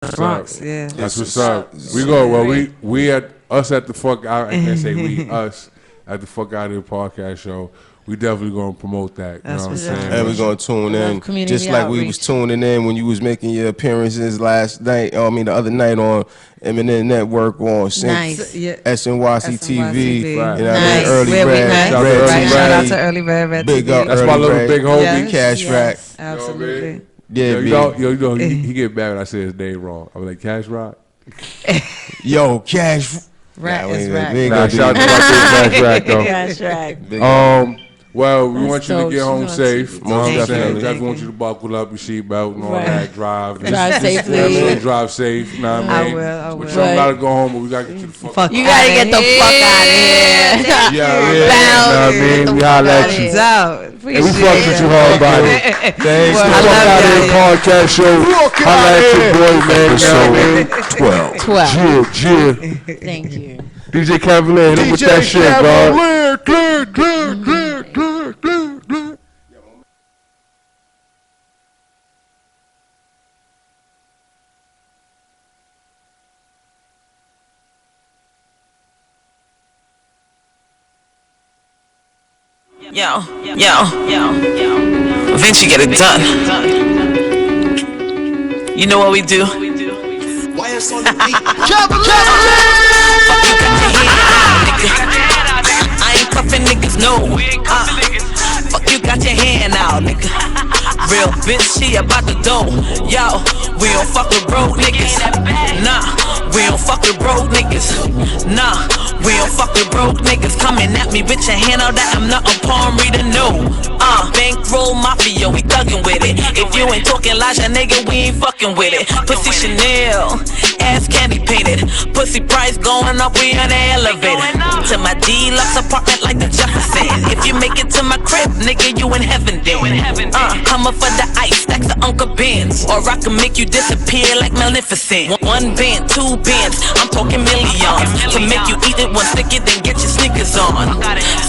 Bronx, yeah. That's what's up. We go. Well, we at us at the Fukkk Out. I can't say we us at the Fukkk Out Here podcast show. We definitely gonna promote that. You know what I'm saying? And we're gonna tune in, just like we was tuning in when you was making your appearances last night. The other night on Eminem Network on SNYC TV. Right. You know what I mean? Early Red. Shout out to Early Red. Big up. That's my little big homie. Cash Rack. Absolutely. Yeah, he get mad when I say his name wrong. I'm like, Cash Rock? Yo, Cash Rack is Rack. Shout out to Cash Rack, though. Cash Rack. Well, we want you to get home safe. Most definitely. We definitely want you to buckle up your seatbelt and all that. Drive safely. Drive safe. You know what I mean? I will. We don't gotta go home, but we gotta get you the fuck out. You gotta get the fuck out of here. Yeah. You know what I mean? We holla at you. And we fuck with you hard, buddy. Thanks. The Fukkk Out Here podcast show. Holla at your boy, man. Episode 12. Thank you. DJ Cavalier, look with that shit, dog. Yo. Vinci get it done. You know what we do? Why it's on the beat? I ain't cuffing niggas, no. Fuck you got your hand out, nigga. Real bitch, she about the dough. Yo, we don't fuck with broke niggas. Nah, we don't fuck with broke niggas. Nah, we don't fuck with broke niggas. Coming at me with your hand out that I'm not a palm reader, no. Bankroll mafia, we thuggin' with it. If you ain't talking Elijah, nigga, we ain't fucking with it. Pussy Chanel, ass candy painted. Pussy price going up, we on the elevator. To my deluxe apartment like the Jefferson. If you make it to my crib, nigga, you in heaven then. Come up for the ice, stacks the Uncle Benz. Or I can make you disappear like Maleficent. One band, two bands, I'm talking millions. To make you eat it one sticky, then get your sneakers on.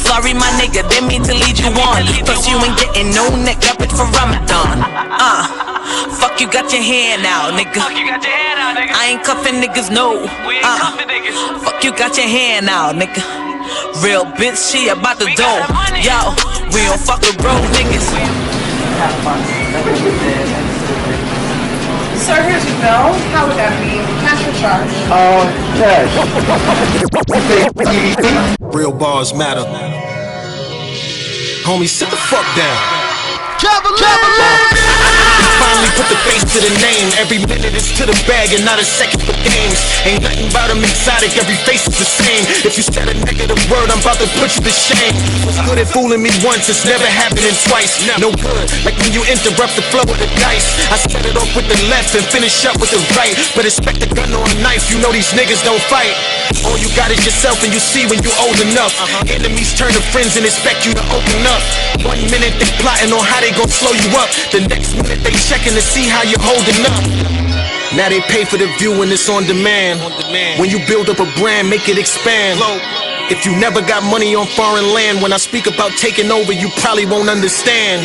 Sorry my nigga, didn't mean to lead you on. Plus you ain't getting no neck up it for Ramadan. Fuck you got your hand out, nigga. I ain't cuffing niggas, no. Fuck you got your hand out, nigga. Real bitch, she about the dough. Yo, we don't fuck with broke niggas. Sir, here's your bill. How would that be? Cash or charge? Cash. Real bars matter. Homie, sit the fuck down. Finally put the face to the name. Every minute is to the bag and not a second for games. Ain't nothing about them exotic, every face is the same. If you said a negative word, I'm about to put you to shame. Was good at fooling me once, it's never happening twice. No good, like when you interrupt the flow of the dice. I start it off with the left and finish up with the right. But expect a gun or a knife, you know these niggas don't fight. All you got is yourself and you see when you old enough. Enemies turn to friends and expect you to open up. 1 minute they plotting on how they gon' slow you up. The next minute they checking to see how you're holding up. Now they pay for the view and it's on demand. When you build up a brand, make it expand. If you never got money on foreign land, when I speak about taking over, you probably won't understand.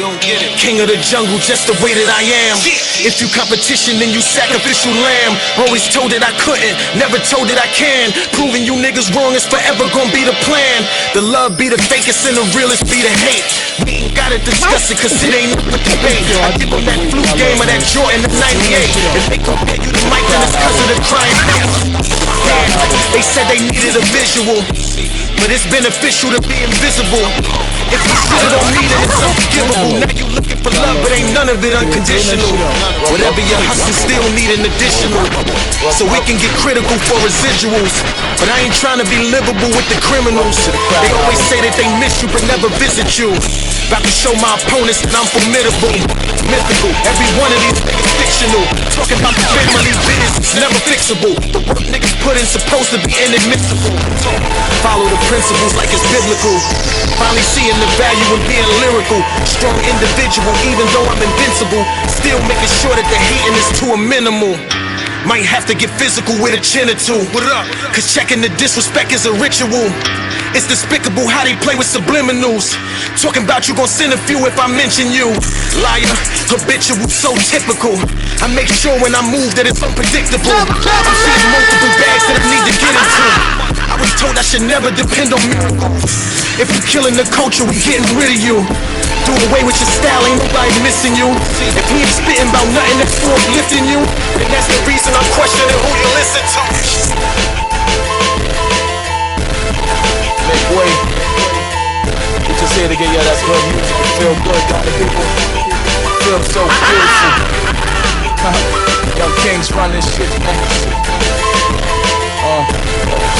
King of the jungle, just the way that I am. If you competition, then you sacrificial lamb. Always told that I couldn't, never told that I can. Proving you niggas wrong is forever gonna be the plan. The love be the fakest and the realest be the hate. We ain't gotta discuss it cause it ain't up for debate. I give them that fluke game of that Jordan of 98. If they compare you to Mike, then it's cause of the crying face. They said they needed a visual, but it's beneficial to be invisible. If you shit it on me, then it's unforgivable. Now you looking for love, but ain't none of it unconditional. Whatever you hustle, still need an additional. So we can get critical for residuals. But I ain't trying to be livable with the criminals. They always say that they miss you, but never visit you. About to show my opponents that I'm formidable. Mythical, every one of these niggas fictional. Talking about the family business, never fixable. The work niggas put in supposed to be inadmissible. Follow the principles like it's biblical. Finally seeing the value in being lyrical. Strong individual, even though I'm invincible. Still making sure that the hating is to a minimal. Might have to get physical with a chin or two. What up? Cause checking the disrespect is a ritual. It's despicable how they play with subliminals. Talking about you gon' send a few if I mention you. Liar, habitual, so typical. I make sure when I move that it's unpredictable. I'm seeing multiple bags that I need to get into. I was told I should never depend on miracles. If you killing the culture, we getting rid of you. Do away with your style, ain't nobody missing you. If he ain't spitting about nothing that's uplifting you, then that's the reason I'm questioning who you listen to. Make way. We just here to get y'all that good music and feel good, got the people. Feel so beautiful. Young Kings run this shit, man.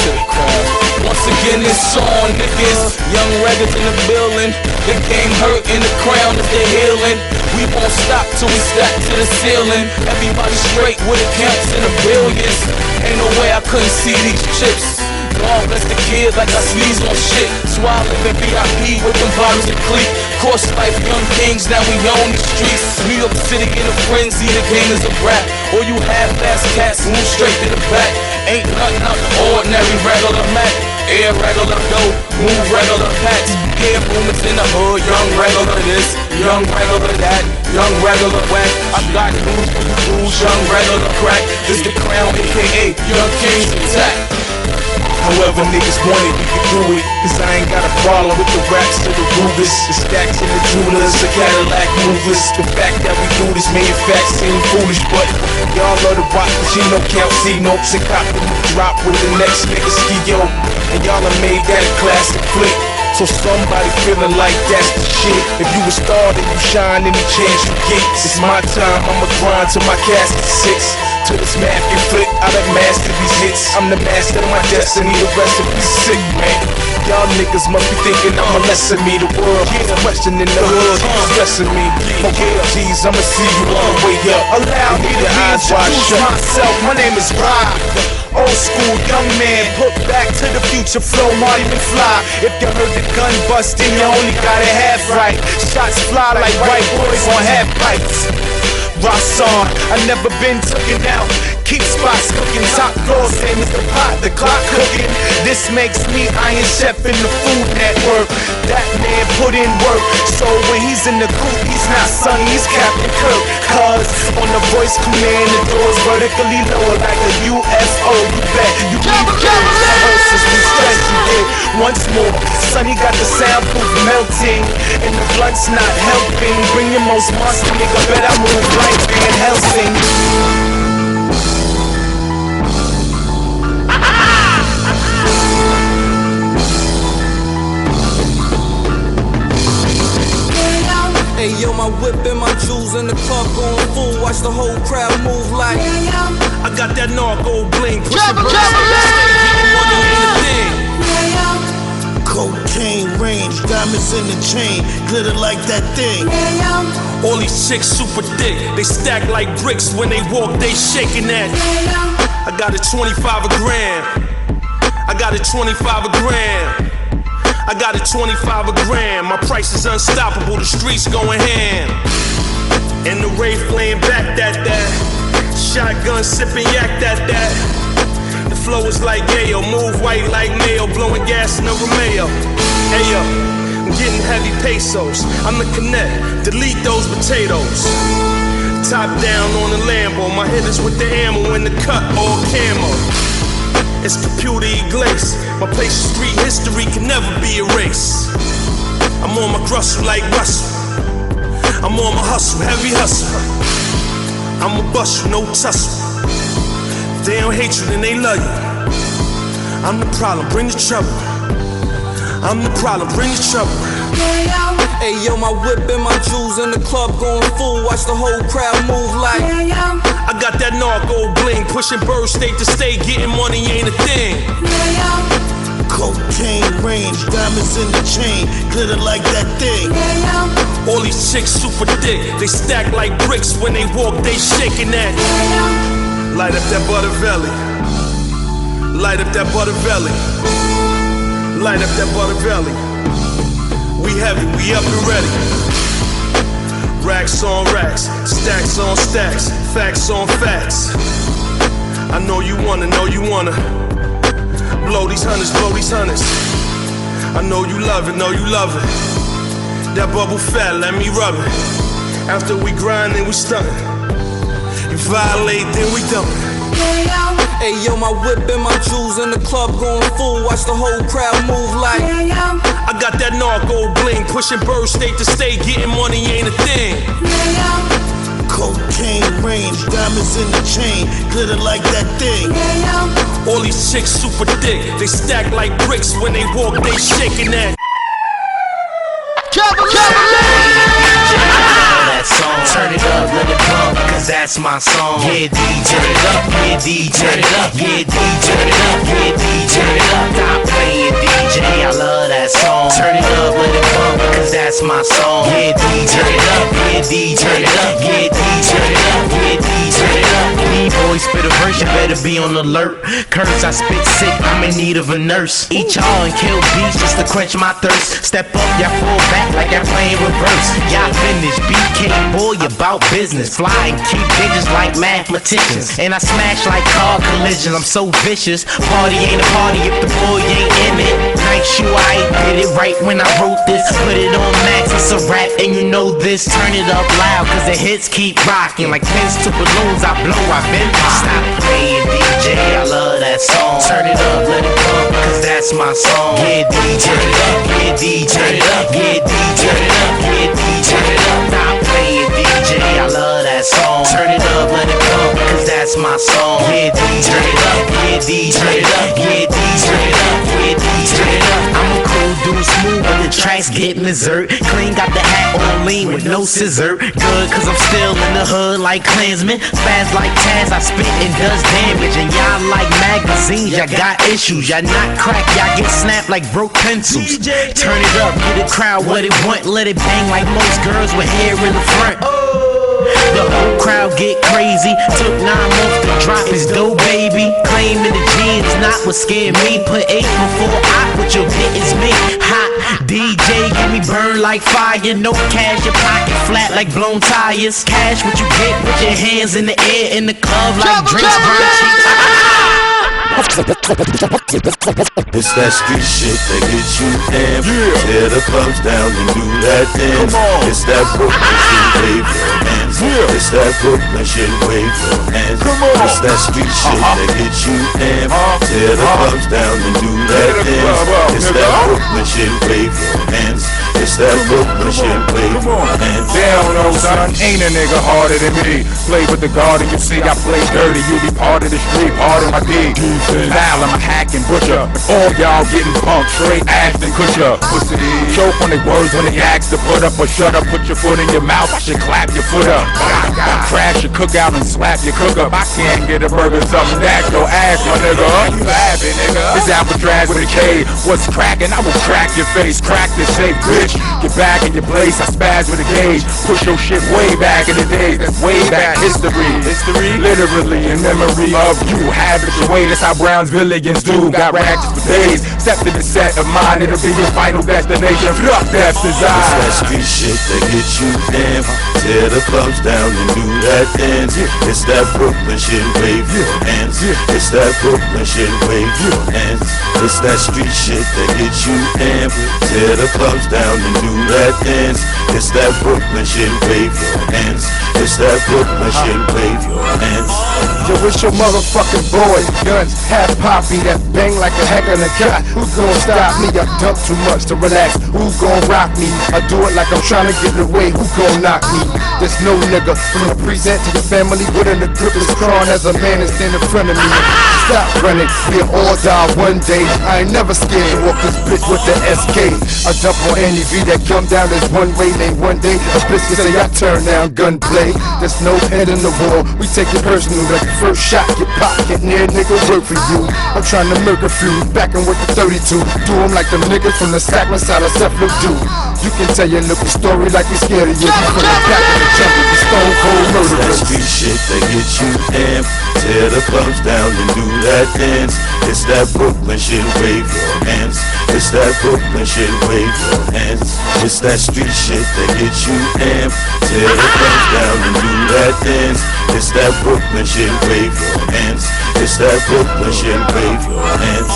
To the crowd. Once again, it's on, niggas. Young Reggers in the building. The game hurt and the crown is the healing. We won't stop till we stack to the ceiling. Everybody straight with accounts in the billions. Ain't no way I couldn't see these chips. God bless the kid like I sneeze on shit. So I live in VIP with them bottles of clique. Course life, young kings, now we own the streets. New York City in a frenzy, the game is a rap. Or you half-ass cats, move straight to the back. Ain't nothing out the ordinary, regular Mac. Air regular dope, move regular packs. Air movements in the hood, young regular this, young regular that, young regular whack. I got news for you fools, young regular crack. This the crown, aka Young Kings Attack. However niggas want it, we can do it. Cause I ain't got a problem with the raps to the Rubens, the stacks and the jewelers, the Cadillac movers. The fact that we do this made facts seem foolish, but y'all love to rock Pacino, count C notes and cop the drop with the next nigga ski-yo. And y'all have made that a classic flick. So somebody feeling like that's the shit. If you a star, then you shine any chance you get. It's my time, I'ma grind till my casket six. Till this math get flipped, I done master these hits. I'm the master of my destiny, the rest of me sick, man. Y'all niggas must be thinking I'm a less of me. The world keeps questioning the hood, stressing me. Okay, G's, I'ma see you on the way up. Allow me to introduce myself, my name is Rob. Old school young man, put back to the future flow, Marty McFly. If you heard the gun bust, then you only got it half right. Shots fly like white boys on half pipes. Ross on, I never been taken out. Keep spots cooking, top floor, same as the pot, the clock cooking. This makes me Iron Chef in the Food Network. That man put in work, so when he's in the coop, he's not Sonny, he's Captain Kirk. Cause on the voice command, the doors vertically lower like a UFO. You bet, you need rehearsals, we stretch you did. Once more, Sonny got the soundproof melting, and the blunt's not helping. Bring your most monster nigga, bet I move like Van Helsing. Hey yo, my whip and my jewels in the club going full. Watch the whole crowd move like I got that narco bling, pushing birds getting money in the thing. Cocaine range, diamonds in the chain, glitter like that thing. All these chicks super thick, they stack like bricks. When they walk, they shaking that. I got a 25 a gram. I got a 25 a gram. I got a 25 a gram. My price is unstoppable, the streets going ham. And the Wraith laying back that. Shotgun sipping yak that. The flow is like Yayo, move white like mayo, blowing gas in the Romeo. Hey yo, I'm getting heavy pesos. I'm the connect, delete those potatoes. Top down on the Lambo, my hitters with the ammo in the cut, all camo. It's computer glaze. My place of street history can never be erased. I'm on my grustle like Russell. I'm on my hustle, heavy hustle. I'ma bust you, no tussle. If they don't hate you, then they love you. I'm the problem, bring the trouble. I'm the problem, bring the trouble. hey yo, my whip and my jewels in the club going full. Watch the whole crowd move like I got that narco bling, pushing birds state to state, getting money ain't a thing. Cocaine range, diamonds in the chain, glitter like that thing. All these chicks super thick, they stack like bricks. When they walk, they shaking that. Light up that buttervelly. Light up that buttervelly. Light up that buttervelly. We heavy, we up and ready. Racks on racks, stacks on stacks, facts on facts. know you wanna, blow these hundreds. I know you love it, That bubble fat, let me rub it. After we grind, then we stuntin'. You violate, then we dumpin'. Hey yo, my whip and my jewels in the club going full. Watch the whole crowd move like. I got that narco bling, pushing birds state to state, getting money ain't a thing. Cocaine rain, diamonds in the chain, glitter like that thing. All these chicks super thick, they stack like bricks. When they walk, they shaking that. That song, turn it up, let it bump, cause that's my song. Yeah, DJ, turn it up, yeah, DJ, turn it up, yeah, DJ, turn it up, yeah, DJ, turn it up. Stop playing, DJ, I love that song. Turn it up, let it bump, cause that's my song. Yeah, DJ, turn it up, yeah, DJ, turn it up, yeah, DJ, turn it up, yeah, DJ, turn it up. B-boy spit a verse, you better be on alert. Curse, I spit sick, I'm in need of a nurse. Eat y'all and kill beats just to quench my thirst. Step up, y'all fall back like y'all playing reverse. Y'all finish, BK boy about business. Fly and keep digits like mathematicians. And I smash like car collisions, I'm so vicious. Party ain't a party if the boy ain't in it. Night shoe, I did it right when I wrote this. Put it on max, it's a rap and you know this. Turn it up loud cause the hits keep rocking. Like pins to balloons, I blow, I've been popping. Stop playing, DJ, I love that song. Turn it up, let it bump, cause that's my song. Yeah, DJ, turn it up, yeah, DJ, turn it up, yeah, DJ, turn it up, yeah, DJ, turn it up. Stop playing, DJ, I love that song. Turn it up, let it bump, cause that's my song. Yeah, DJ, turn it up, yeah, DJ, turn it up, yeah, DJ, turn it up, yeah, DJ, turn it up. I'm a cool dude, smooth when the tracks get dessert. Clean, got the hat on lean with no scissor. Good, cause I'm still in the hood like Klansman. Spaz like Taz, I spit and does damage. And y'all like magazines, y'all got issues. Y'all not crack, y'all get snapped like broke pencils. Turn it up, get the crowd what it want. Let it bang like most girls with hair in the front. The whole crowd get crazy. Took 9 months to drop his dough, baby. Claiming the G is not what scared me. Put 8 before I, what you'll get is me. Hot DJ, get me burned like fire. No cash, your pocket flat like blown tires. Cash what you get with your hands in the air in the club like drinks, burn cheeks. It's that street shit that gets you amped. Tear the clubs down and do that dance. It's that Brooklyn shit, wave your hands. It's that Brooklyn shit, wave your hands. It's that street shit that gets you amped. Tear the clubs down and do that dance. It's that Brooklyn shit, wave your hands. It's that Brooklyn shit, wave your hands. Down, no son, ain't a nigga harder than me. Play with the guard and you see I play dirty. You be part of the street, part of my D. Style, I'm a hack and butcher. All y'all getting punked, straight ass and cusher. Pussy, choke on their words when they ask to put up or shut up. Put your foot in your mouth, I should clap your foot up. Crash your cookout and slap your cook up. I can't get a burger, something that your ass, my nigga. You laughing, nigga? This Alcatraz with a K. What's cracking? I will crack your face, crack this safe, bitch. Get back in your place, I spaz with a gauge. Push your shit way back in the days. That's way back history. Literally in memory of you. Have it your way, that's how Brownsvillians do. Got ratchets for days. Step to the set of mine, it'll be your final destination. Fuck that's design. It's that street shit that gets you amped. Tear the clubs down and do that dance. It's that Brooklyn shit, wave your hands. It's that Brooklyn shit, wave your hands. It's that street shit that gets you amped. Tear the clubs down and do that dance. It's that Brooklyn shit, wave your hands. It's that Brooklyn shit, wave your hands. Yo, it's your motherfucking boy, guns, half poppy, that bang like a heck in a gun. Who's gonna stop me? I dump too much to relax. Who's gonna rock me? I do it like I'm trying to get away. Who gonna knock me? There's no nigga from the present to your family within the grip is strong as a man is stand in front of me. Stop running, be an all die one day. I ain't never scared to walk this bitch with the SK. I dump on any V that come down as one way. Name one day a bitch can say I turn down gunplay. There's no head in the war. We take it personal like the first shot. Get popped, get near nigga, work for you. I'm trying to murk a few, back and work the 32. Do them like them niggas from the Sacramento side of Seabrook do. You can tell your little story like we scared of you. You from the back of the jungle, the stone cold murderers. That street shit that gets you amped. Tear the clubs down and do that dance. It's that Brooklyn shit, wave your hands. It's that Brooklyn shit, wave your hands. It's that street shit that gets you amped. Tear the clubs down and do that dance. It's that Brooklyn shit, wave your hands. It's that Brooklyn shit, wave your hands.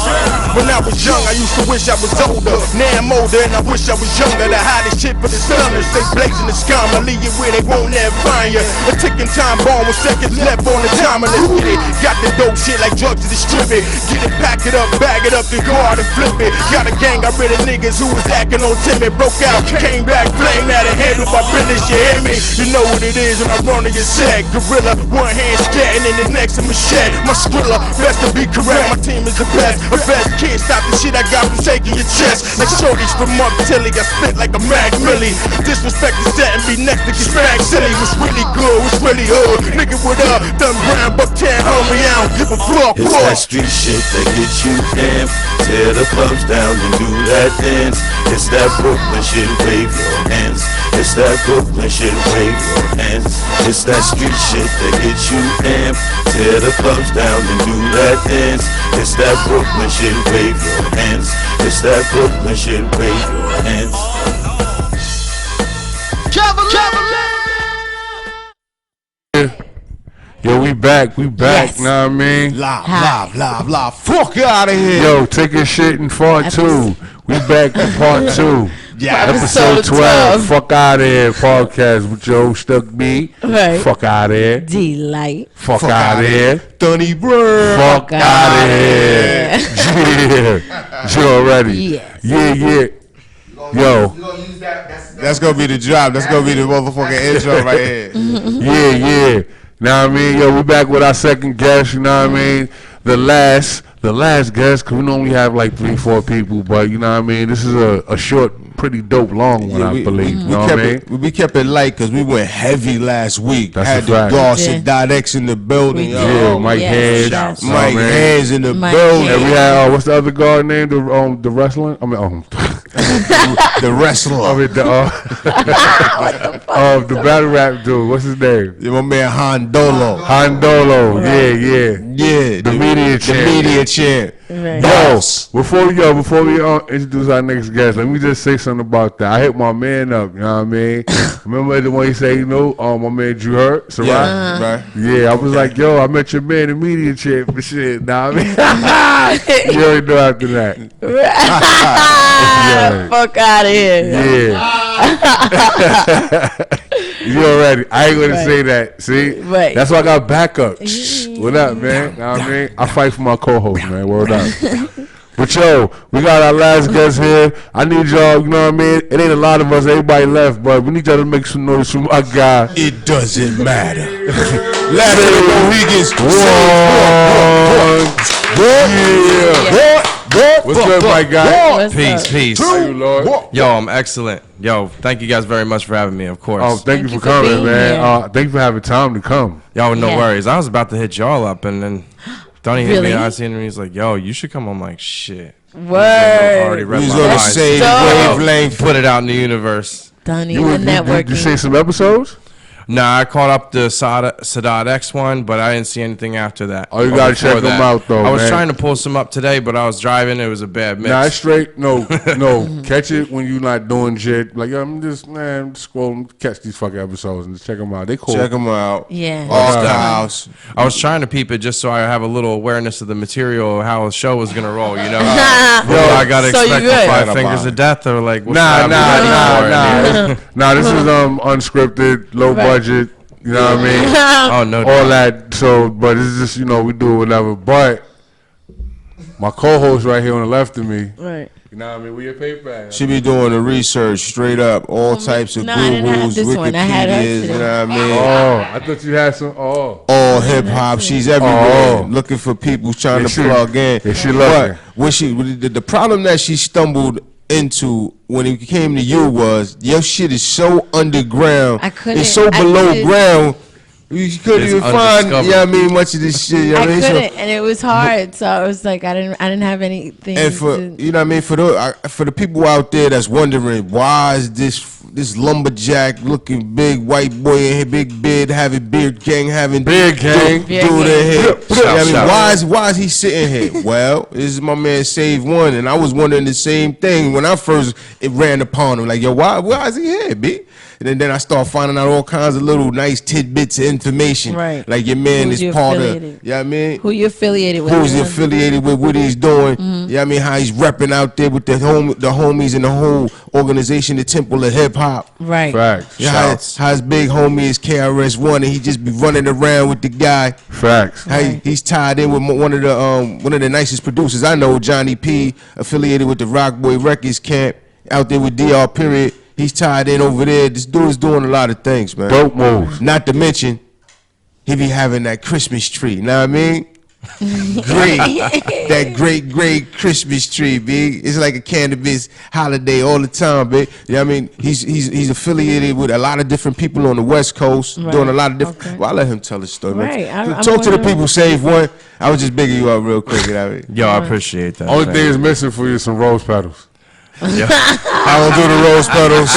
When I was young, I used to wish I was older. Now I'm older and I wish I was younger. The hottest shit for the stunners. They blazing the scum. I leave you where they won't ever find you. A ticking time bomb with seconds left on the timer. Let's get it. Got the dope shit like drugs to distribute. Get it, pack it up, bag it up, then go out and flip it. Got a gang, got rid of niggas who was acting on timid. Broke out, came back, flame out and handled my business. You hear me? You know what it is when I'm running your set. Gorilla, one hand scatting and the next a machete. My skrilla, best to be correct. My team is the best. A best can't stop the shit I got from shaking your chest. Like shorties from up Tilly, I spit like a Mac Millie. Disrespect the set and be next to get smacked silly. What's really good, what's really hood. Nigga, what up? Done Brown, Bucktown, homie, I don't give a fuck. It's that street shit that gets you amped. Tear the clubs down and do that dance. It's that Brooklyn shit, wave your hands. It's that Brooklyn shit, wave your hands. It's that street shit that gets you amped. Tear the clubs down and do that dance. It's that Brooklyn shit, wave your hands. It's that Brooklyn shit, wave your hands. Yo, we back, yes. Know what I mean? Live. Fuck out of here. Yo, taking shit in part 2. We back in part 2. Yeah, episode 12. Fuck out of here podcast with your stuck me. Right. Fuck out of here. Delight. Fuck out of here. Dunny Bird. Fuck out of here. Yeah. You already. Yes. Yeah. Yo. That's gonna be the drop. That's gonna be the motherfucking intro right here. Yeah. Know what I mean? Yo, we back with our second guest, you know what I mean? The last guest, because we normally have like 3-4 people, but you know what I mean? This is a short, pretty dope, long one, I believe. You know what I mean? We kept it light because we went heavy last week. That's had a the fact. Dawson X in the building. Yeah, Mike Hands. Mike Hands in the building. And we had, what's the other guy name? The wrestling? I mean, the wrestler. I mean, the battle rap dude. What's his name? My man Hondolo. Right. Yeah. The media champ. Right. Yo, before we introduce our next guest, let me just say something about that. I hit my man up, you know what I mean? Remember the one he said, my man Drew Hurt? So right. Yeah, I was like, yo, I met your man, the media champ, and shit. Nah, I mean, you already know after that. Fuck out of here. Yeah. You already. I ain't gonna say that. See? Right. That's why I got backup. What up, man? Know what I mean? I fight for my co-host, man. Word up. But yo, we got our last guest here. I need y'all, you know what I mean? It ain't a lot of us, everybody left, but we need y'all to make some noise for my guy. It doesn't matter. Ladder Rodriguez. What's good, my guy? Peace. How you, Lord? Yo, I'm excellent. Yo, thank you guys very much for having me, of course. Oh, thank you for coming, man. Thank you for having time to come. Yo, no worries. I was about to hit y'all up, and then Donnie hit me. I seen him. He's like, yo, you should come. I'm like, shit. Word. Already read He's my gonna mind. say the wavelength. Put it out in the universe. Donnie, the networking. You say some episodes? Nah, I caught up the Sadat X one, but I didn't see anything after that. Oh, you gotta check them out, though, I was man. trying to pull some up today, but I was driving. It was a bad mix. Nah, it's straight. No. Catch it when you're not doing shit. Like, I'm just scrolling, catch these fucking episodes and just check them out. They cool. Check them out. Yeah. Off the house. I was trying to peep it just so I have a little awareness of the material, how the show was gonna roll. You know, I gotta expect the 5 fingers of death or like. Nah. This is unscripted, low budget. You know what I mean? Oh no. All that. So, but it's just we do whatever. But my co-host right here on the left of me. Right. You know what I mean? We your paper bag. She be doing the research straight up, all types of Googles, Wikipedias, you know what I mean? Oh, I thought you had some. All hip hop. She's everywhere, looking for people trying to plug in. Yeah, she looking. But the problem that she stumbled into when it came to you was your shit is so underground. It's so below ground. You couldn't even find, much of this shit. I couldn't, and it was hard. So I was like, I didn't have anything. And for for the people out there that's wondering why is this lumberjack looking big white boy in here, big beard, having beard gang, having big gang, dude in here. Why is he sitting here? Well, this is my man Save One, and I was wondering the same thing when I first ran upon him. Like, yo, why is he here, B? And then I start finding out all kinds of little nice tidbits of information. Right. Like your man Who's is part of, affiliated? you know what I mean? Who you affiliated with? Who's affiliated with what he's doing. You know what I mean? How he's repping out there with the homies and the whole organization, the Temple of Hip Hop. Right. Facts. Yeah, how his big homie is KRS-One, and he just be running around with the guy. Facts. How he's tied in with one of the nicest producers I know, Johnny P, affiliated with the Rockboy Records camp out there with DR Period. He's tied in over there. This dude is doing a lot of things, man. Dope moves. Not to mention, he be having that Christmas tree. Know what I mean? That great Christmas tree, big. It's like a cannabis holiday all the time, big. You know what I mean? He's affiliated with a lot of different people on the West Coast, doing a lot of different. Okay. Well, I'll let him tell his story. Right. Man. Talk to the people, save one. I was just bigging you up real quick. You know what I mean? Yo, I appreciate that. Only thing is missing for you is some rose petals. I don't do the rose petals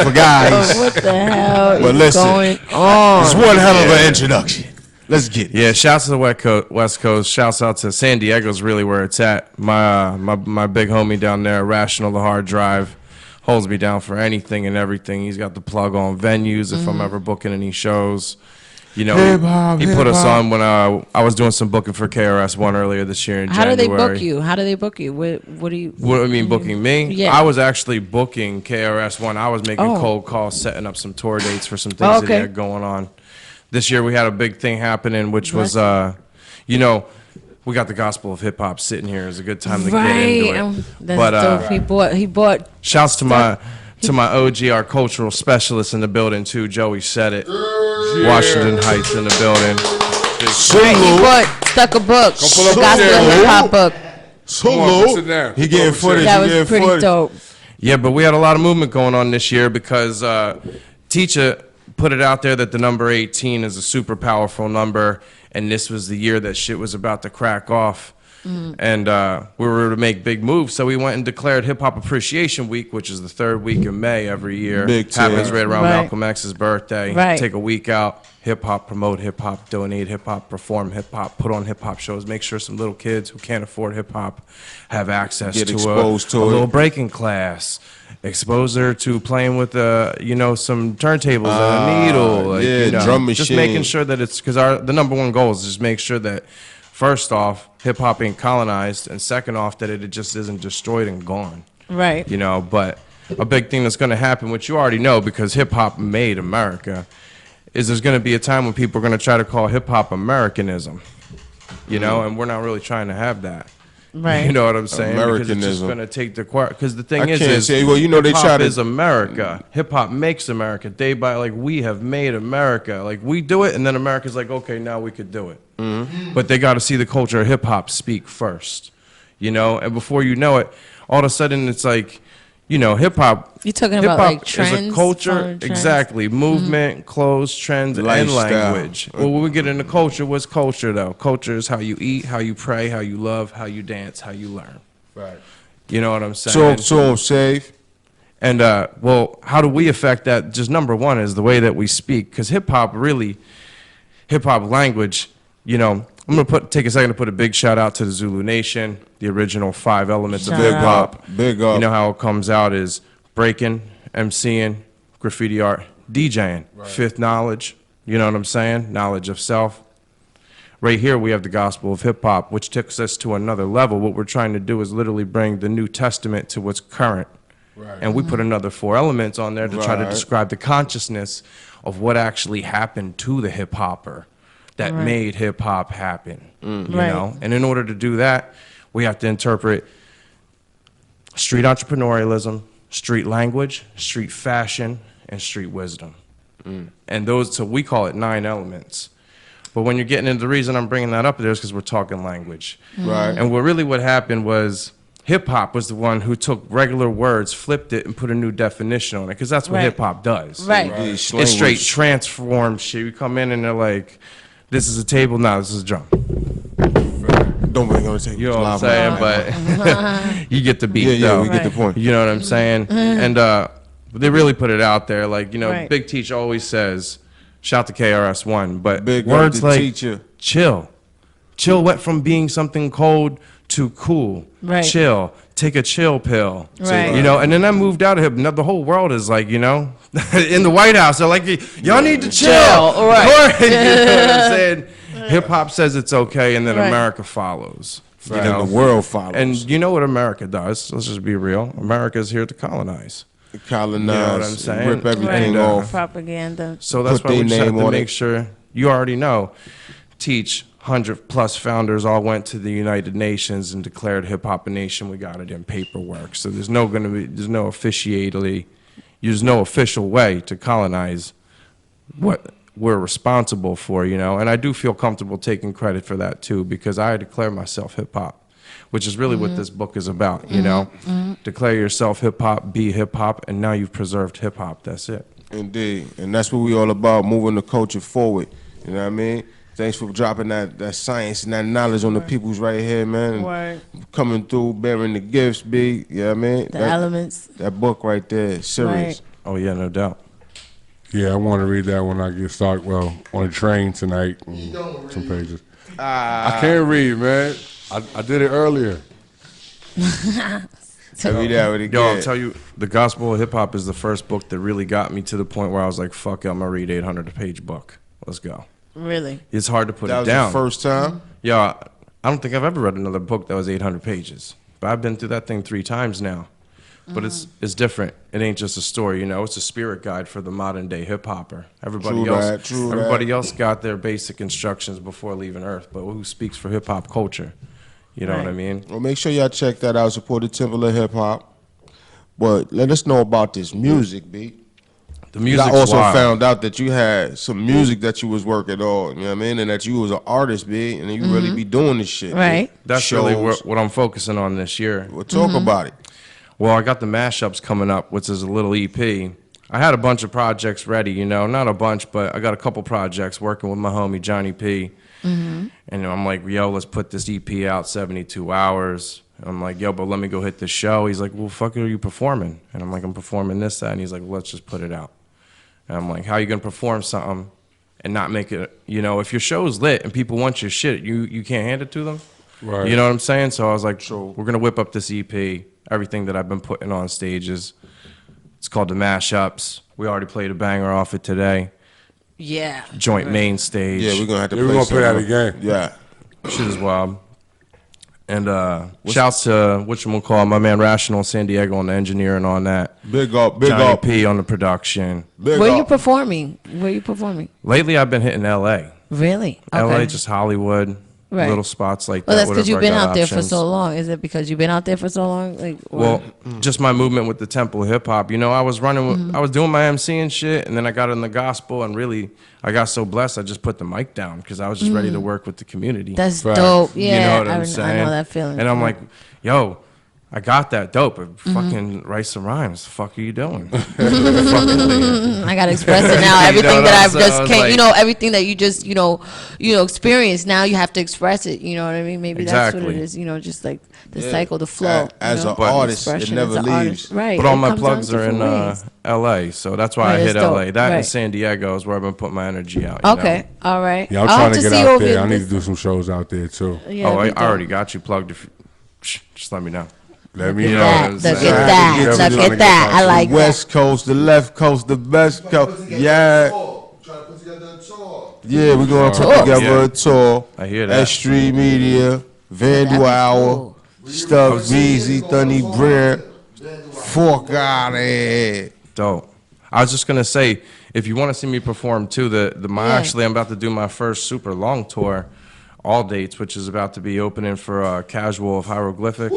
for guys. What the hell But is listen, going on? it's one hell of an introduction. Let's get it. Yeah, shouts to the West Coast. Shouts out to San Diego's really where it's at. My big homie down there, Rational the Hard Drive, holds me down for anything and everything. He's got the plug on venues if I'm ever booking any shows. You know, he put us on when I was doing some booking for KRS-One earlier this year in How January. do they book you? How do they book you? What do you? What do you mean booking me? Yeah. I was actually booking KRS-One. I was making cold calls, setting up some tour dates for some things that they had going on. This year we had a big thing happening, which was, you know, we got the Gospel of Hip Hop sitting here. It was a good time to get into it. That's dope. He bought. Shouts to my OG, our cultural specialist in the building too. Joey said it. Washington Heights in the building. He bought stuck a book. The Gospel of Hip Hop book. He getting footage. That was pretty dope. Yeah, but we had a lot of movement going on this year because Teacher put it out there that the number 18 is a super powerful number, and this was the year that shit was about to crack off. And we were to make big moves, so we went and declared Hip Hop Appreciation Week, which is the third week in May every year. Happens right around Malcolm X's birthday. Take a week out, hip hop, promote hip hop, donate hip hop, perform hip hop, put on hip hop shows, make sure some little kids who can't afford hip hop have access to a little breaking class. Exposure to playing with some turntables and a needle, drum machine. Just making sure that it's because the number one goal is just make sure that first off, hip hop ain't colonized, and second off, that it just isn't destroyed and gone. Right. You know, but a big thing that's going to happen, which you already know because hip hop made America, is there's going to be a time when people are going to try to call hip hop Americanism. You know, and we're not really trying to have that. Right. You know what I'm saying? Americanism. Because it's just going to take the because the thing I is, can't say, well, you know, they hip try hop to is America. Hip hop makes America. Day by we have made America. Like we do it, and then America's like, okay, now we could do it. But they got to see the culture of hip hop speak first. You know, and before you know it, all of a sudden it's like, you know, hip hop. You're talking about like trends, is a culture, exactly. Movement, clothes, trends, and language. Well, when we get into culture, what's culture though? Culture is how you eat, how you pray, how you love, how you dance, how you learn. Right. You know what I'm saying? So save. And well, how do we affect that? Just number one is the way that we speak, because hip hop language. You know, I'm gonna take a second to put a big shout out to the Zulu Nation, the original 5 elements of hip hop. Big up. You know how it comes out is breaking, MCing, graffiti art, DJing, fifth knowledge. You know what I'm saying? Knowledge of self. Right here we have the gospel of hip hop, which takes us to another level. What we're trying to do is literally bring the New Testament to what's current. Right. And we put another 4 elements on there to try to describe the consciousness of what actually happened to the hip hopper that made hip hop happen. You know? And in order to do that, we have to interpret street entrepreneurialism, street language, street fashion, and street wisdom. And those, so we call it 9 elements. But when you're getting into the reason I'm bringing that up there is because we're talking language. Right. And what happened was hip hop was the one who took regular words, flipped it, and put a new definition on it, because that's what hip hop does. Right. It's straight transform shit. You come in and they're like, this is a table, now this is a drum. Don't bring on the table. You know what I'm saying? But you get the beat, though. We get the point. You know what I'm saying? And they really put it out there. Like, you know, Big Teach always says, shout to KRS-One, but Big words like teacher. Chill went from being something cold too cool, Right. chill, take a chill pill. Right. You know, and then I moved out of hip. Now the whole world is like, you know, in the White House, they're like, y'all need to chill. Right. You know what I'm saying? Hip hop says it's okay, and then Right. America follows. Right. And the world follows. And you know what America does? Let's just be real. America is here to colonize. Colonize. You know what I'm saying? Rip everything And, off. Propaganda. So that's Put why we their just have name to on make it. sure, you already know, teach 100+ founders all went to the United Nations and declared hip hop a nation. We got it in paperwork. So there's no official way to colonize what we're responsible for, you know. And I do feel comfortable taking credit for that too, because I declare myself hip hop, which is really what this book is about, you know. Declare yourself hip hop, be hip hop, and now you've preserved hip hop. That's it. Indeed. And that's what we all about, moving the culture forward. You know what I mean? Thanks for dropping that science and that knowledge on the peoples right here, man. Word. Coming through, bearing the gifts, B. You know what I mean? The elements. That book right there, serious. Right. Oh yeah, no doubt. Yeah, I want to read that when I get started. Well, on the train tonight. Some pages. I can't read, man. I did it earlier. Every day with Yo, I'll tell you, the Gospel of Hip Hop is the first book that really got me to the point where I was like, fuck it, I'm going to read 800-page book. Let's go. Really? It's hard to put That it was down. the first time? Yeah, I don't think I've ever read another book that was 800 pages. But I've been through that thing 3 times now. But it's different. It ain't just a story, you know. It's a spirit guide for the modern day hip hopper. Everybody else got their basic instructions before leaving Earth. But who speaks for hip hop culture? You know what I mean? Well, make sure y'all check that out. Support the Temple of Hip Hop. But let us know about this music, B. The music. I also wild. found out that you had some music that you was working on. You know what I mean? And that you was an artist, B. And you really be doing this shit. Right. B. That's Shows. really what I'm focusing on this year. Well, talk about it. Well, I got the mashups coming up, which is a little EP. I had a bunch of projects ready, you know, not a bunch, but I got a couple projects working with my homie Johnny P. And I'm like, yo, let's put this EP out 72 hours. And I'm like, yo, but let me go hit the show. He's like, well, fuck, are you performing? And I'm like, I'm performing this, that. And he's like, well, let's just put it out. And I'm like, how you gonna perform something and not make it, you know, if your show's lit and people want your shit, you can't hand it to them. Right. You know what I'm saying? So I was like, we're gonna whip up this EP, everything that I've been putting on stages. It's called The Mashups. We already played a banger off it today. Yeah. Joint main stage. Yeah, we're going to have to play We're going to play that something. again. Yeah. Shit is wild. And shouts to whatchamacallit, my man Rational San Diego on the engineering on that. Big up, Johnny P on the production. Big Where up. you performing? Where you performing? Lately I've been hitting LA. Really? LA, just Hollywood. Right. Little spots like Well, that. that's because you've whatever I been got out there for options. so long. Is it because you've been out there for so long? Like, Well, just my movement with the Temple of Hip Hop. You know, I was running, I was doing my MC and shit, and then I got in the gospel, and really, I got so blessed, I just put the mic down because I was just ready to work with the community. that's dope. Yeah, You know what I'm I saying? know that feeling. And I'm like, yo, I got that dope. Fucking write some rhymes. The fuck are you doing? I gotta express it now. You Everything know what that I'm I've saying? just I was can't, like- you know, everything that you just, you know, experienced. Now you have to express it. You know what I mean? Maybe that's what Exactly. it is. You know, just like the cycle, the flow. As you an know? artist, it Expression never as an artist. leaves. Right. But all it my comes plugs out are in different ways. LA, so that's why Right, I hit that's dope. LA. That Right. and San Diego is where I've been putting my energy out. You Okay. know? All right. Yeah, I'm I'll trying have to get see you out over there. I in need this- to do some shows out there, too. Yeah, Oh, I it'd be already dope. got you plugged. Just let me know. Let me Look know. at that. Look at that. Yeah, Look we're trying to at get that. back I to like that. West Coast, the left coast, the best coast. Yeah. Yeah, we're going to put together Yeah. a tour. I hear that. S.STREET Media, Vandal Hour, Stuff Beezy, Thunny Brer. Fuck out of here. Dope. I was just gonna say, if you want to see me perform too, I'm about to do my first super long tour, all dates, which is about to be opening for Casual of Hieroglyphics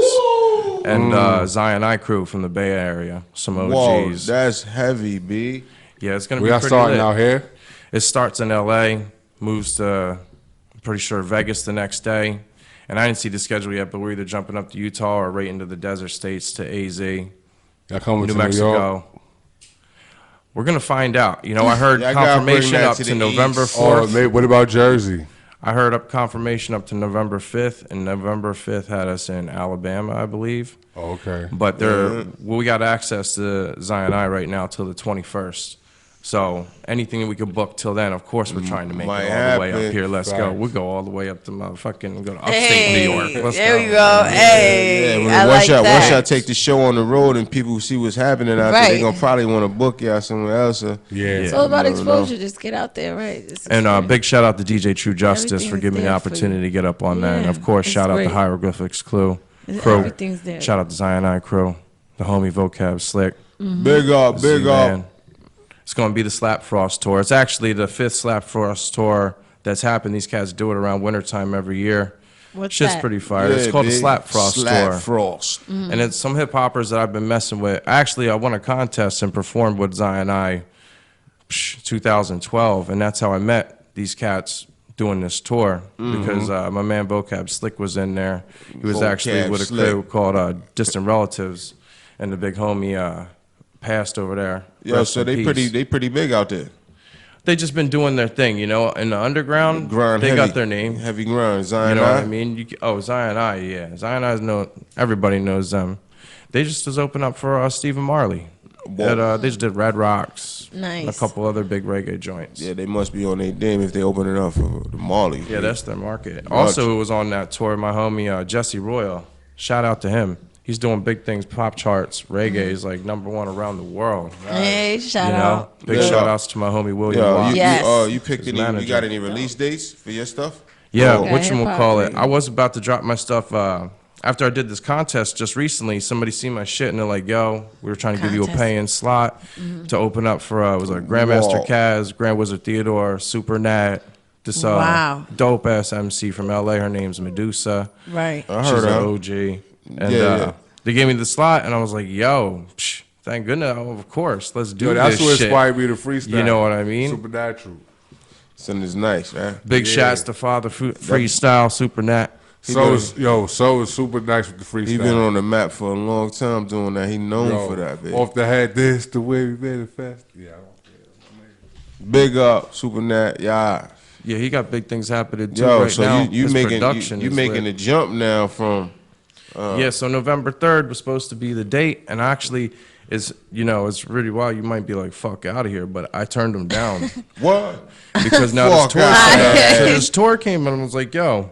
and Zion I Crew from the Bay Area. Some OGs. Whoa, that's heavy, B. Yeah, it's gonna We be are pretty starting lit. out here. It starts in LA, moves to, I'm pretty sure, Vegas the next day. And I didn't see the schedule yet, but we're either jumping up to Utah or right into the desert states to AZ, Y'all coming New to New York? Mexico. We're going to find out. You know, I heard Yeah, I gotta bring confirmation that up to to the November East. 4th. Oh, what about Jersey? I heard up confirmation up to November 5th, and November 5th had us in Alabama, I believe. Oh, okay. But we got access to Zion I right now till the 21st. So anything that we could book till then, of course, we're trying to make it all the way up here. Let's go. We'll go all the way up to motherfucking go to upstate New York. Let's there go. we go. Hey, yeah, I like that. Once y'all take the show on the road and people see what's happening out there, they're gonna probably want to book y'all somewhere else. It's all about exposure. Just get out there, right? And big shout out to DJ True Justice for giving me the opportunity to get up on that. And of course, shout out to Hieroglyphics crew. Everything's there. Shout out to Zion I crew, the homie Vocab Slick. Big up, big up. It's going to be the Slap Frost tour. It's actually the 5th Slap Frost tour that's happened. These cats do it around wintertime every year. Shit's pretty fire. It's called the Slap Frost tour. Slap Frost. And it's some hip hoppers that I've been messing with. Actually, I won a contest and performed with Zion I 2012, and that's how I met these cats doing this tour, because my man Vocab Slick was in there. He was actually with a crew called Distant Relatives, and the big homie passed over there. Yo, so they pretty big out there. They just been doing their thing, in the underground. They got their name. Heavy grind, Zion. You know what I mean? Zion I, yeah. Zion I everybody knows them. They just opened up for Stephen Marley. They just did Red Rocks. Nice. And a couple other big reggae joints. Yeah, they must be on their game if they open it up for the Marley. Yeah, that's their market. Also, it was on that tour, my homie Jesse Royal. Shout out to him. He's doing big things, pop charts. Reggae is like #1 around the world. Hey, shout out. Big shout outs to my homie William Watt. You picked any? You got any release dates for your stuff? Yeah, whatchamacallit. I was about to drop my stuff. After I did this contest just recently, somebody seen my shit and they're like, yo, we were trying to give you a pay-in slot to open up for, it was like Grandmaster Kaz, Grand Wizard Theodore, Super Nat, this dope-ass MC from LA. Her name's Medusa. Right. She's an OG. And they gave me the slot, and I was like, yo, thank goodness, of course, let's do this that's what shit. inspired me to freestyle. You know what I mean? Supernatural. Something is nice, man. Big shouts to Father Freestyle, Super Nat. So is super nice with the freestyle. He been on the map for a long time doing that. He known for that, baby. Off the head, this the way we manifest. Yeah. Big up, Super Nat. Yeah. Yeah, he got big things happening too right now. You making the jump now from. So November 3rd was supposed to be the date, and actually, it's really wild. You might be like, "Fuck out of here," but I turned them down. What? Because now this tour came out. So this tour came and I was like, "Yo,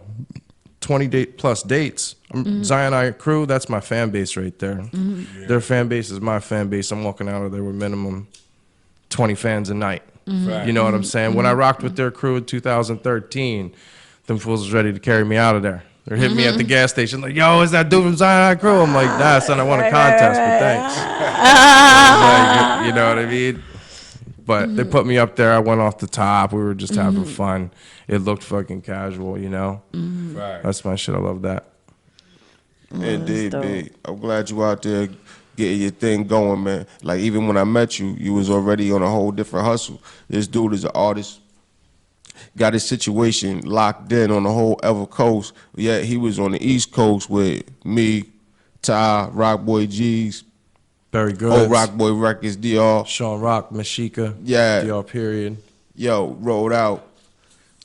20 plus dates. Zion I crew, that's my fan base right there. Their fan base is my fan base. I'm walking out of there with minimum 20 fans a night. You know what I'm saying? When I rocked with their crew in 2013, them fools was ready to carry me out of there. They're hitting me at the gas station like, yo, is that dude from Zion I crew? I'm like, nah, son, I won a contest, but thanks. Like, you know what I mean? But they put me up there. I went off the top. We were just having fun. It looked fucking casual, you know? Right. That's my shit. I love that. Indeed, big. I'm glad you out there getting your thing going, man. Like, even when I met you, you was already on a whole different hustle. This dude is an artist. Got his situation locked in on the whole Ever Coast. Yet he was on the East Coast with me, Ty, Rockboy G's. Very good. Old Rockboy Records, DR. Sean Rock, Mashika. Yeah. DR period. Yo, rolled out.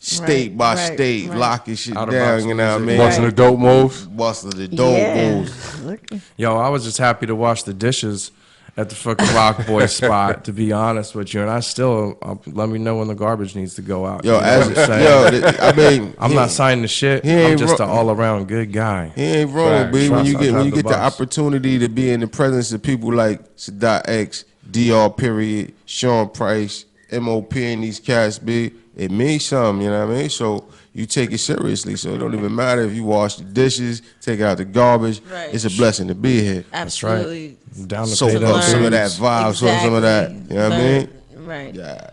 State by state, locking shit down, you know what I mean? Busting the dope moves. Busting the dope moves. Yo, I was just happy to wash the dishes at the fucking Rock Boy spot, to be honest with you. And I still, let me know when the garbage needs to go out. Yo, I mean, I'm not signing the shit. I'm just an all-around good guy. He ain't wrong, B. When you get the opportunity to be in the presence of people like Sadat X, DR period, Sean Price, MOP and these cats, B, it means something, you know what I mean? So you take it seriously. So it don't even matter if you wash the dishes, take out the garbage. Right. It's a blessing to be here. Absolutely. That's right. Down to soak up some of that vibe, some of that. You know what I mean? Right. Yeah.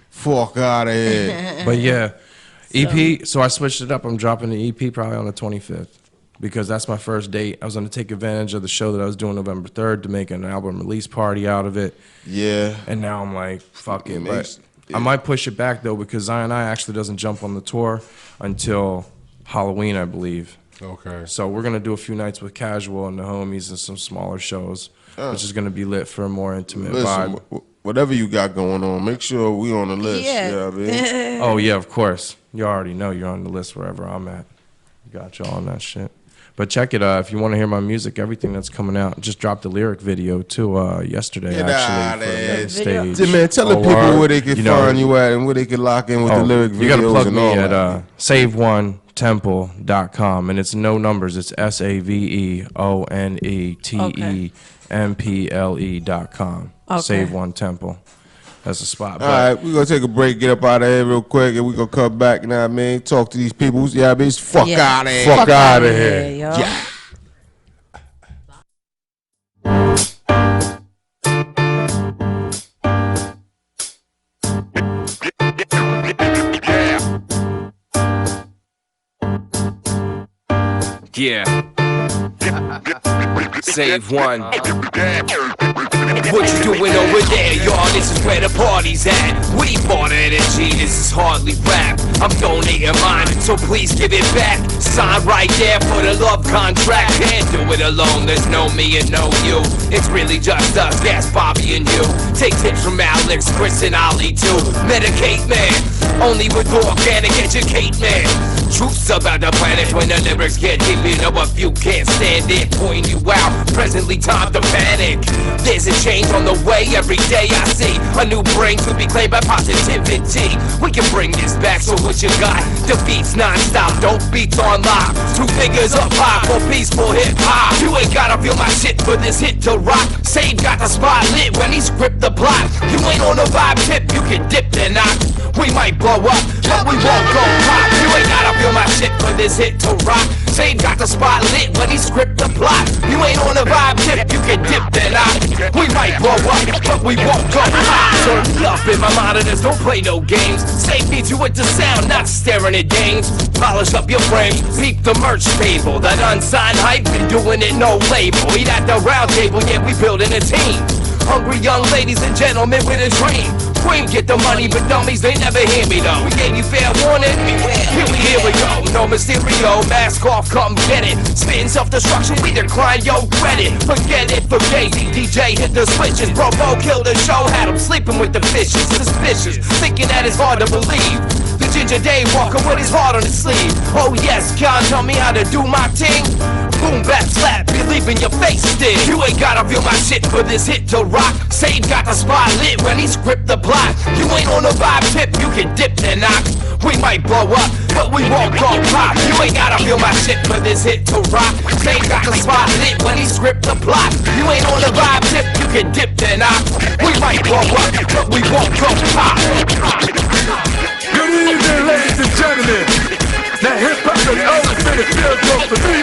Fuck out of here. But yeah, EP. So I switched it up. I'm dropping the EP probably on the 25th because that's my first date. I was going to take advantage of the show that I was doing November 3rd to make an album release party out of it. Yeah. And now I'm like, fuck it. But I might push it back though because Zion I actually doesn't jump on the tour until Halloween, I believe. Okay. So we're gonna do a few nights with Casual and the homies and some smaller shows, which is gonna be lit for a more intimate vibe. Whatever you got going on, make sure we on the list. Yeah. You know what I mean? Oh yeah, of course. You already know you're on the list wherever I'm at. Got you on that shit. But check it if you want to hear my music, everything that's coming out. Just dropped the lyric video too yesterday. Get actually, out for the of stage. Man, tell the people where they can find you at and where they can lock in with the lyric videos. You gotta plug and me all at that. SaveOneTemple.com, and it's no numbers. It's SaveOneTemple.com. Okay. Save One Temple. That's a spot. All right, we're going to take a break, get up out of here real quick, and we're going to come back, you know what I mean? Talk to these people. Yeah, I mean, fuck out of here. Fuck out of here. Yo. Yeah. Yeah. Save one. What you doing over there, y'all? This is where the party's at. We bought energy, this is hardly rap. I'm donating mine, so please give it back. Sign right there for the love contract. Can't do it alone, there's no me and no you. It's really just us, yes, Bobby and you. Take tips from Alex, Chris and Ollie too. Medicate man, only with organic educate man. Truths about the planet when the lyrics get deep. You know a few can't stand it, pointing you out. Presently time to panic. There's a change on the way, every day I see a new brain to be claimed by positivity. We can bring this back, so what you got? Defeats non-stop, dope beats on lock. Two fingers up high for peaceful hip-hop. You ain't gotta feel my shit for this hit to rock. Save got the spot lit when he script the block. You ain't on a vibe tip, you can dip and knock. We might blow up, but we won't go pop. You ain't gotta feel my shit for this hit to rock. Save got the spot lit when he script the plot. You ain't on a vibe tip, you can dip and knock. We might blow up, but we won't go pop. Turn me up in my monitors, don't play no games. Save me to it to sound, not staring at games. Polish up your frame, peep the merch table. That unsigned hype, been doing it no label. Eat at the round table, yeah, we building a team. Hungry young ladies and gentlemen with a dream. Queen get the money, but dummies, they never hear me though. We gave you fair warning, here we go. No Mysterio, mask off, come get it. Spitting self-destruction, we decline your credit. Forget it, Fugazi, DJ hit the switches. Provo killed the show, had him sleeping with the fishes. Suspicious, thinking that it's hard to believe. The ginger day walker with his heart on his sleeve. Oh yes, can't tell me how to do my thing. Boom, back, slap, be leaving your face still. You ain't gotta feel my shit for this hit to rock. Save got the spot lit when he script the plot. You ain't on a vibe tip, you can dip and knock. We might blow up, but we won't go pop. You ain't gotta feel my shit for this hit to rock. Save got the spot lit when he script the plot. You ain't on a vibe tip, you can dip and knock. We might blow up, but we won't go pop. Good evening, ladies and gentlemen. Now hip-hop is always been a field goal for me.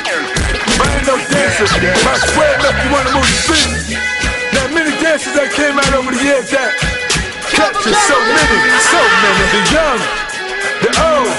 But I ain't no dancer. My sweat up, you wanna move the feet. Now many dancers that came out over the years that captured so many, the young, the old.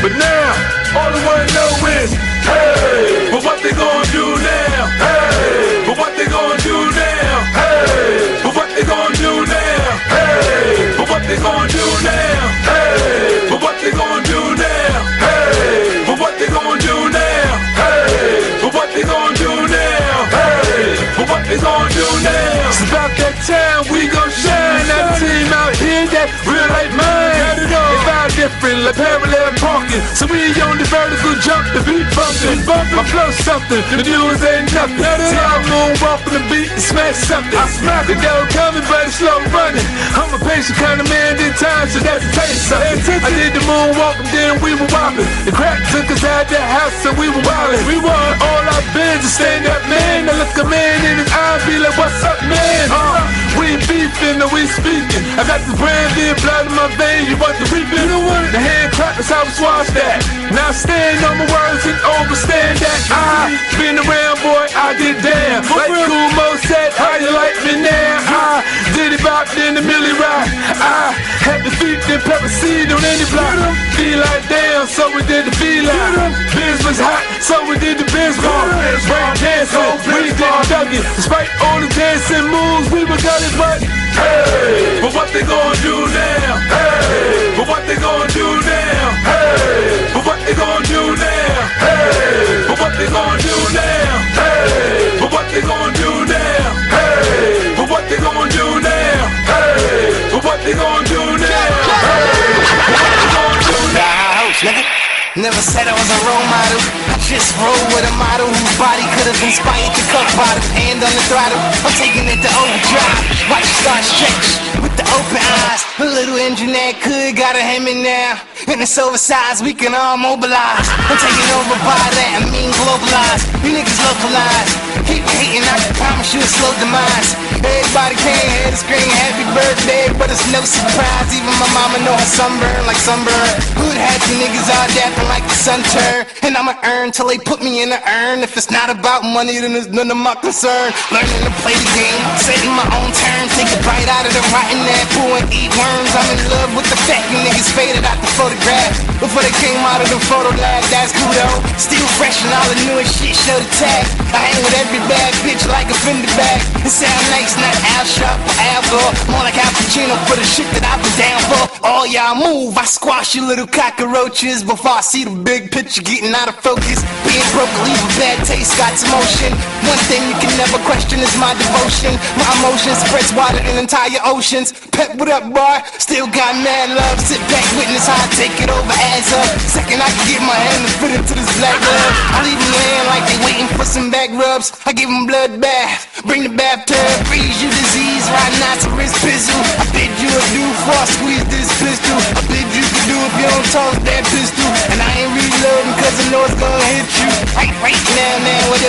But now, all I wanna know is, hey, but what they gonna do now? Hey, but what they gonna do now? Hey, but what they gonna do now? Hey, but what they gonna do now? Hey, but what they gonna do now? Hey, but what they gonna do now? Hey, but what they gonna do now? Hey, but what they gonna do now? It's about that time we gon' shine. That team out here that real like mine. If I'm different, like parallel parking. So we on the vertical jump, the beat bumping. My flow something, the news ain't nothing. See I'm moonwalk on the beat and smash something. I smack the dough coming, but it's slow running. I'm a patient kind of man, did time, so that's a taste something. I did the moonwalk and then we were wobbling. The crack took us out the house and we were wildin'. We won all our bids to stand up, man. Now look a man in his eye, be like, what's up, man? We ain't beefing, or we speaking. I got the brand new blood in my veins. You want the reaping? The hand clap is how we swash that. Now stand on my words and overstand that. I been around, boy, I get down. Like Cool Mo said, how you like me now? I did it bop, then the Millie Rock. I had the feet, then pepper seed on any block. Feel like damn, so we did the feline. Biz was hot, so we did the biz ball. Break dancing, we did Dougie. Despite all the dancing moves, we were gunning, but hey, but what they gonna do now? Hey, but what they gonna do now? Hey, but what they gonna do now? Hey, but what they gonna do now? Hey, but what they gonna do now? Hey, but what they gonna do now? Hey, but what they gonna do now? Hey, but what they gonna do now? Nigga, never said I was a role model. just roll with a model whose body could have inspired the cup bottom. Hand on the throttle, I'm taking it to overdrive. Watch it start stretch with the open eyes. A little engine that could got a Hemi now. And it's oversized, we can all mobilize. I'm taking over by that, I mean globalize. You niggas localize. Keep hating, I can promise you a slow demise. Everybody came here to scream happy birthday, but it's no surprise. Even my mama know her sunburn like sunburn. Hood happy niggas all dapping like the sun turn. And I'ma earn till they put me in the urn. If it's not about money, then it's none of my concern. Learning to play the game, setting my own terms. Take a bite out of the rotten apple and eat worms. I'm in love with the fact you niggas faded out the photograph before they came out of the photo lab. That's cool though. Still fresh and all the newest shit show the tag. I hang with every bad bitch like a Fender bag. It sound nice, not Al Sharp or Al Gore. More like Al Pacino for the shit that I've been down for. All y'all move, I squash you little cockroaches before I see the big picture getting out of focus. Being broke, leave a bad taste, got some motion. One thing you can never question is my devotion. My emotions spreads wider than entire oceans. Pep, what up, boy? Still got mad love. Sit back, witness how I take it over as up. Second I can get my hand to fit into this black glove. I leave them laying like they waiting for some back rubs. I give them blood bath, bring the bathtub, freeze you disease, rhinoceros pizzle. I bid you adieu before I squeeze this pistol. I bid you to do if you don't toss that pistol. And I ain't reloading cause I know it's gonna hit you. Right now, with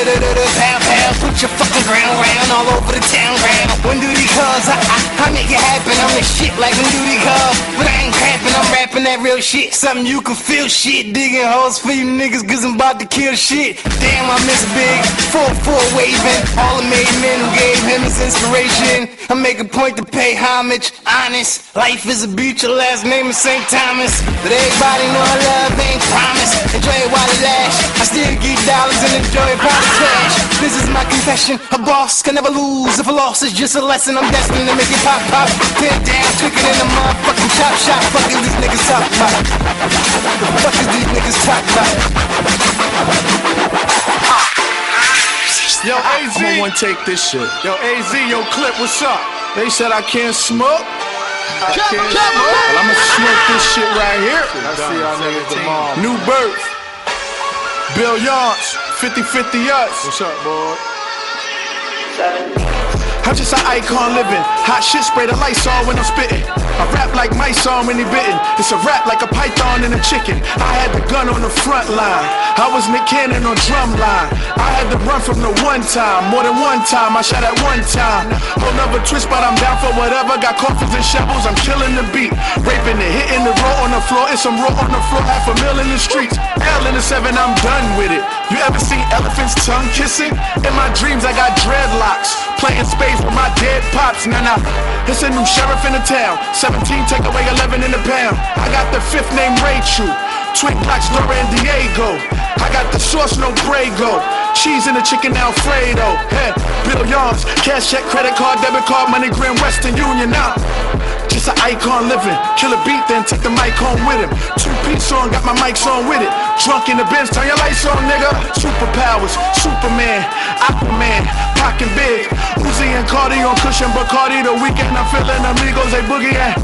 pow pow. Put your fucking ground round all over the town ground. When duty calls, I make it happen. I'm the shit like when duty calls. But I ain't crapping, I'm rapping that real shit. Something you can feel shit. Digging holes for you niggas cause I'm about to kill shit. Damn, I miss big. 4-4 waving. All the made men who gave him his inspiration. I make a point to pay homage. Honest, life is a beach, your last name is St. Thomas. But everybody know love ain't promised. Enjoy it while it lasts. I still get dollars and enjoy it while it's cash. This is my confession. A boss can never lose. If a loss is just a lesson, I'm destined to make it pop pop. Pin down, quicker than a motherfucking chop shop. Fuck is these niggas talk about? Fuck is these niggas talk about? Yo, AZ, I'ma one take this shit. Yo, AZ, yo, Clip, what's up? They said I can't smoke. I can't smoke. Well, I'ma smoke this shit right here. I see y'all niggas tomorrow. New Birth, Bill Yance, 50-50 us. What's up, boy? I'm just an icon living. Hot shit spray the lights on when I'm spitting. I rap like my song when he bitten. It's a rap like a python and a chicken. I had the gun on the front line. I was Nick Cannon on drum line. I had to run from the one time. More than one time, I shot at one time. Whole nother twist, but I'm down for whatever. Got coffins and shovels, I'm killing the beat. Raping it, hitting the roll on the floor. It's some roll on the floor, $500,000 in the streets. L in the 7, I'm done with it. You ever seen elephants tongue kissing? In my dreams, I got dreadlocks. Playing spades with my dead pops. Nah, it's a new sheriff in the town. 17, take away 11 in the pound. I got the 5th name Rachel. Twin Blacks, Dora and Diego. I got the sauce, no Prego. Cheese in the chicken Alfredo. Hey, Bill Yance. Cash check, credit card, debit card, MoneyGram, Western Union. Now, just an icon living. Kill a beat, then take the mic home with him. 2-piece on, got my mics on with it. Drunk in the Benz, turn your lights on, nigga. Superpowers, Superman, Aquaman, Pockin' Big. Uzi and Cardi on cushion Bacardi. The weekend I'm feeling amigos, they boogieing.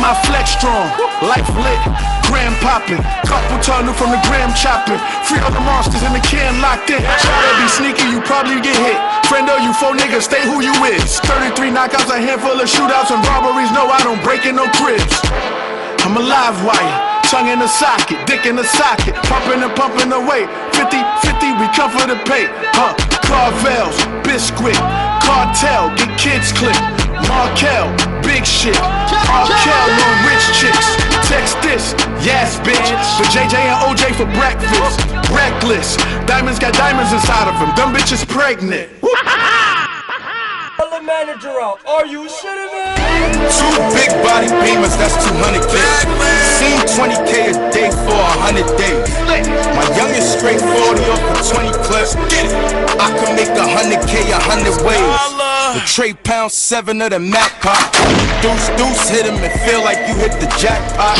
My flex strong, life lit, gram popping. Couple tunnel from the gram chopping. Free all the monsters in the can locked in. Try to be sneaky, you probably get hit. Friendo, you 4 niggas, stay who you is. 33 knockouts, a handful of shootouts and robberies. No, I don't break in no cribs. I'm a live wire, tongue in the socket, dick in the socket. Pumping and pumping away. 50-50, we come for the pay. Carvels, Biscuit, Cartel, get kids clipped. Markel, big shit. Markel, no rich chicks. Text this, yes, bitch. For JJ and OJ for breakfast. Reckless, diamonds got diamonds inside of them. Dumb bitches pregnant. Tell the manager out. Are you shitting me? 2 big body beamers, that's 200K. Seen 20K a day for 100 days. My youngest straight 40 off for 20 clips. I can make 100K 100 ways. The Trey Pound 7 of the Mac pop. Deuce hit him and feel like you hit the jackpot.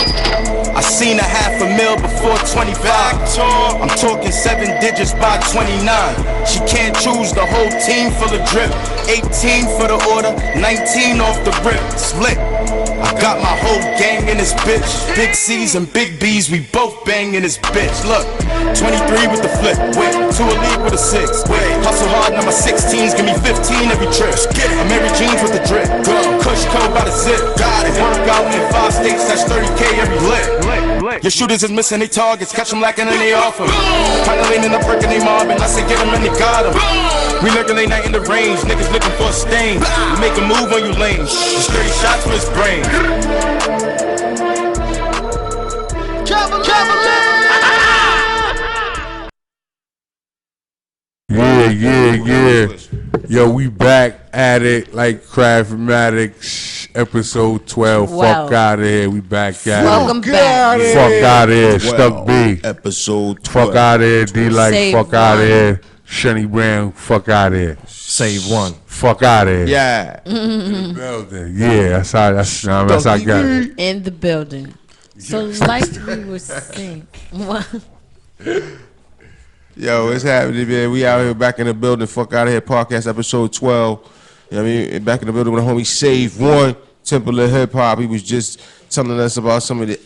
I seen $500,000 before 25. I'm talking 7 digits by 29. She can't choose the whole team full of drip. 18 for the order, 19 off the rip, split. I got my whole gang in this bitch. Big C's and big B's, we both bang in this bitch. Look, 23 with the flip, wait, 2 a league with a 6. Wait, hustle hard, now my 16s give me 15 every trip. I'm Mary Jeans with the drip, Kush code by the zip. Got it. Work out in 5 states, that's 30K every lit. Your shooters is missing their targets, catch them lacking and they off them. Kinda leaning up, breaking they mob, and I say get them and they got them. We lurking late night in the range, niggas looking for a stain. We make a move on you lame, just 30 shots for his brain. Yeah. Yo, we back at it like Craftmatic, episode 12. Wow. Fuck out of here. We back at it. Welcome back. Fuck out of here. Stuck B. Episode 12. Fuck out of here. D-Like. Save Fuck out of one. here. Shenny Brown. Fuck out of here. Save one. Fuck out of here. Yeah. In the building. Yeah, that's how I got it. In the building. So like we were saying. Yo, what's happening, man? We out here back in the building. Fuck out of here. Podcast episode 12. You know what I mean? Back in the building with the homie Save One, Temple of Hip Hop. He was just telling us about some of the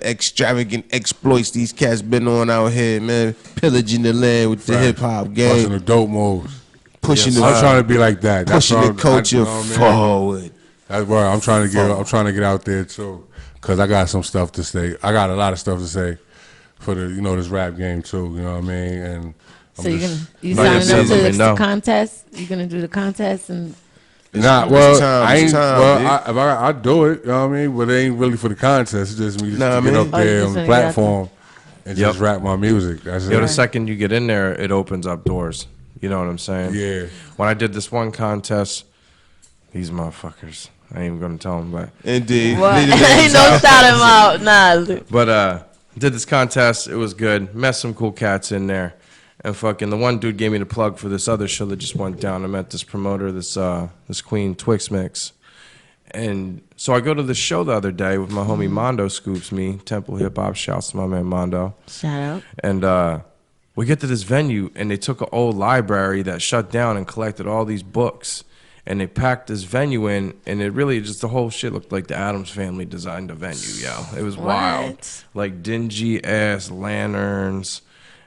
extravagant exploits these cats been on out here, man. Pillaging the land with the hip hop game. Pushing the dope moves. Pushing I'm trying to be like that. Pushing the culture forward. That's where I'm trying to get out there too, cause I got some stuff to say. I got a lot of stuff to say for the this rap game too. You know what I mean? And so you signing up to the contest? You gonna do the contest and? Nah, well, I do it. You know what I mean? But it ain't really for the contest. It's just me to get up there on the platform and just rap my music. That's The second you get in there, it opens up doors. You know what I'm saying? Yeah. When I did this one contest, these motherfuckers, I ain't even gonna tell them, but indeed, ain't no shout him out, nah. But did this contest, it was good. Met some cool cats in there, and fucking the one dude gave me the plug for this other show that just went down. I met this promoter, this Queen Twix Mix, and so I go to the show the other day with my homie Mondo scoops me. Temple Hip Hop, shouts to my man Mondo. Shout out. And we get to this venue, and they took an old library that shut down and collected all these books, and they packed this venue in, and it really just the whole shit looked like the Addams Family designed the venue, yo. It was wild, like dingy ass lanterns.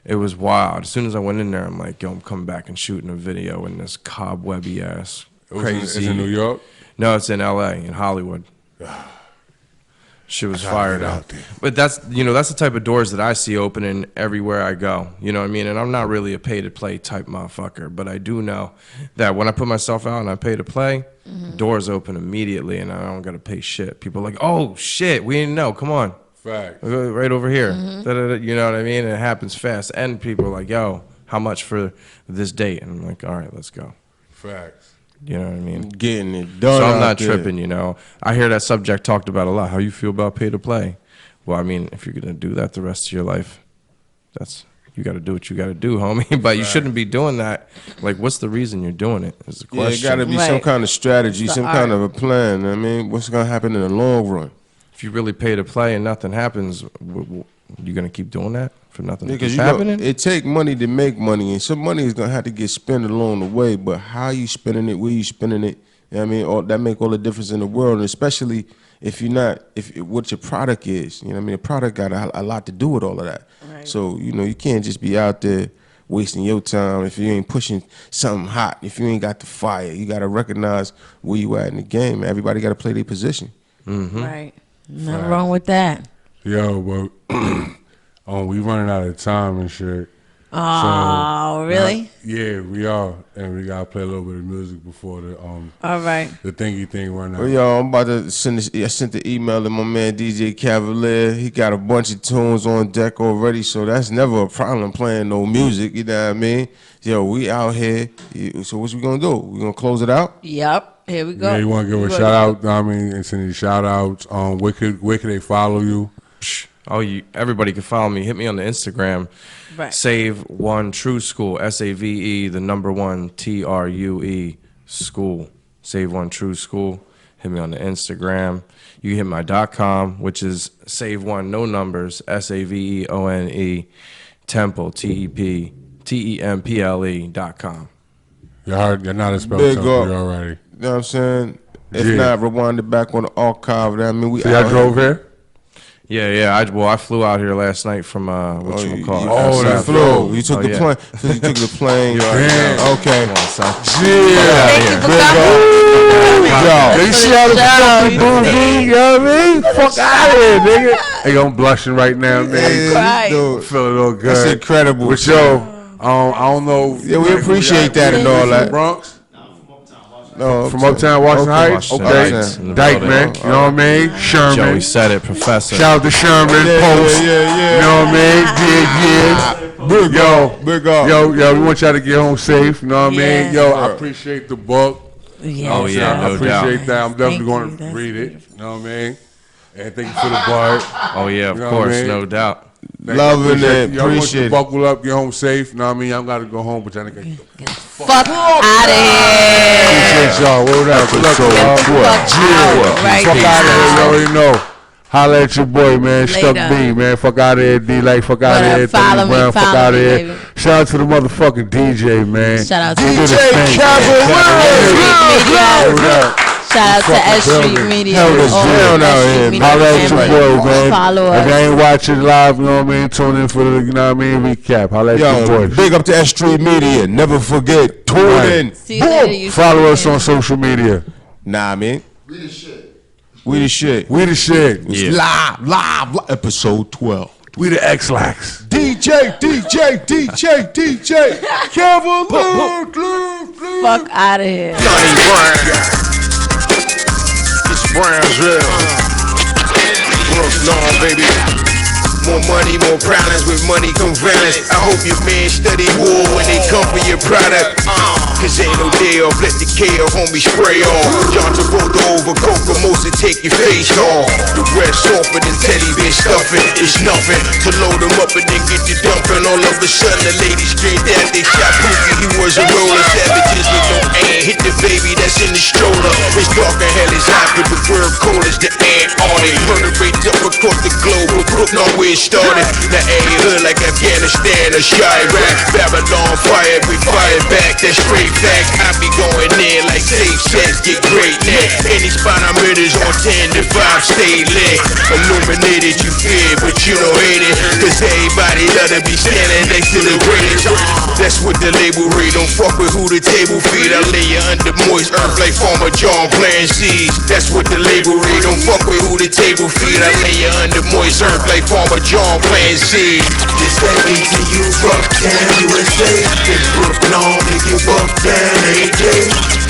It was wild. As soon as I went in there, I'm like, yo, I'm coming back and shooting a video in this cobwebby ass crazy. It's in New York? No, it's in L.A. in Hollywood. Shit was fired out. But that's the type of doors that I see opening everywhere I go. You know what I mean? And I'm not really a pay to play type motherfucker, but I do know that when I put myself out and I pay to play, doors open immediately and I don't gotta pay shit. People are like, oh shit, we didn't know. Come on. Fact. Right over here. You know what I mean? And it happens fast. And people are like, yo, how much for this date? And I'm like, all right, let's go. Facts. You know what I mean? Getting it done. So I'm not tripping, you know. I hear that subject talked about a lot. How you feel about pay to play? Well, I mean, if you're gonna do that the rest of your life, you got to do what you got to do, homie. But you shouldn't be doing that. Like, what's the reason you're doing it? Is the question. Yeah, it got to be some kind of strategy, some kind of a plan. I mean, what's gonna happen in the long run? If you really pay to play and nothing happens, you gonna keep doing that for nothing to keep Because happening? it take money to make money, and some money is gonna have to get spent along the way. But how you spending it, where you spending it, you know what I mean, that make all the difference in the world. And especially if what your product is, you know what I mean. The product got a lot to do with all of that. Right. So you can't just be out there wasting your time if you ain't pushing something hot. If you ain't got the fire, you got to recognize where you at in the game. Everybody got to play their position. Mm-hmm. Right. Nothing wrong with that. Yo, but we running out of time and shit. Oh, so, really? Yeah, we are, and we gotta play a little bit of music before the all right, the thingy thing run out. Well, yo, I'm about to send this. I sent the email to my man DJ Cavalier. He got a bunch of tunes on deck already, so that's never a problem playing no music. You know what I mean? Yo, we out here. So what we gonna do? We gonna close it out? Yep. Here we go. Yeah, you want to give a shout out? I mean, and send you shout outs. Where could they follow you? Oh, everybody can follow me. Hit me on the Instagram. Right. Save One True School. SAVE, the number 1 TRUE school. Save One True School. Hit me on the Instagram. You can hit my .com, which is Save One No Numbers. SAVEONE Temple TEMPLE.com. Y'all not a spell Big temple up. already. You know what I'm saying? If Yeah. not, rewind it back on the archive. I mean, we So y'all drove here? Yeah. I flew out here last night from what you call it. Oh, you flew. You took the yeah. plane. So you took the plane. Damn. Okay. Come on, son. Yeah. Thank you for Big coming. up. They see how the fucking booty, you know what I mean? Fuck out of here, nigga. Hey, I'm blushing right now, man. Right. Dude, Feeling all good. that's incredible. But yo, I don't know. Yeah, we appreciate that and all that. Bronx? No, From Uptown Washington Heights? Washington Okay. Heights in the Dykeman, building. you know what I mean? Sherman. Joey said it, Professor. Shout out to Sherman, Post. Yeah. You know what I mean? Big Yo, big up. yo, we want y'all to get home safe. You know what I mean? Yes. Yo, I appreciate the book. Yes. Oh, yeah, I no appreciate doubt. that. I'm definitely Thank going you. to That's read it. You know what I mean? And thank you for the bud. Oh, yeah, of You know what I course, mean? no doubt. Loving it. Y'all want Appreciate to it. buckle up, get home safe. You know what I mean? Y'all got to go home, but y'all niggas. Fuck out of here. Appreciate y'all. Word up. Good luck, y'all. Fuck out right Fuck out of here. You now. already know. Holla at your boy, man. Stuck Later. B, man. Fuck out of here, D. Like, fuck out of What up? here. Follow Tony me, Brown. Fuck follow out of me, here. baby. Shout out to the motherfucking DJ, man. Shout out to He did his DJ thing, Cavalier. man. Word up. Shout out to Fucking S.STREET building. Media. Hell is all down the out S.STREET here. Media Holla at your family. boy, man. Follow If you us. ain't watching live, you know what I mean? Tune in for the, you know what I mean, recap. Holla at your Yo, boy. big up to S.STREET Media. Never forget. Tune Right. in. See you later, you Follow us stupid. on social media. Nah, man. We the shit. We the shit. We the shit. Live. Episode 12. We the X-Lax. DJ. Cavalier. Fuck out of here. Johnny Brown. It's Brownsville. Brooks, no, baby. More money, more problems. With money come violence. I hope your man study war when they come for your product. Cause ain't no day off, let the K homie spray off. John Travolta over coke, most to take your face off. The rest softer than teddy bear stuffing. It's nothing to load them up and then get you dumping. All of a sudden the lady straight out, they shot Pookie. He was a roller, savages with no aim. Hit the baby that's in the stroller. It's dark and hell is hot, but the world cold as the ant on it. Murder rates up across the globe, but Brooklyn know where it started. The A hood like Afghanistan or Chirac. Babylon fire, we fire back. That's straight fact. I be going in like safe sex, get great neck. Any spot I'm in is on 10 to 5, stay lit. Illuminated, you fear, but you don't hate it. Cause everybody love to be standing next to the greatest. That's what the label read. Don't fuck with who the table feed. I lay you under moist earth like Farmer John playing seeds. That's what the label read. Don't fuck with who the table feed. I lay you under moist earth like Farmer John playing seeds. This that ATU, Bucktown, USA. In Brooklyn, all nigga Bucktown, AJ.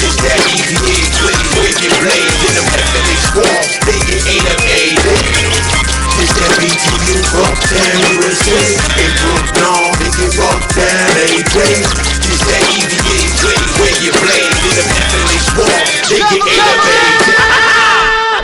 This that EVA, please, where you blaze in them heavenly swarms. They get ain't up AJ. This that BTU, Bucktown, USA. In Brooklyn, all nigga Bucktown, AJ. This that EVA, please, where you blaze in them heavenly swarms. They get ain't up AJ.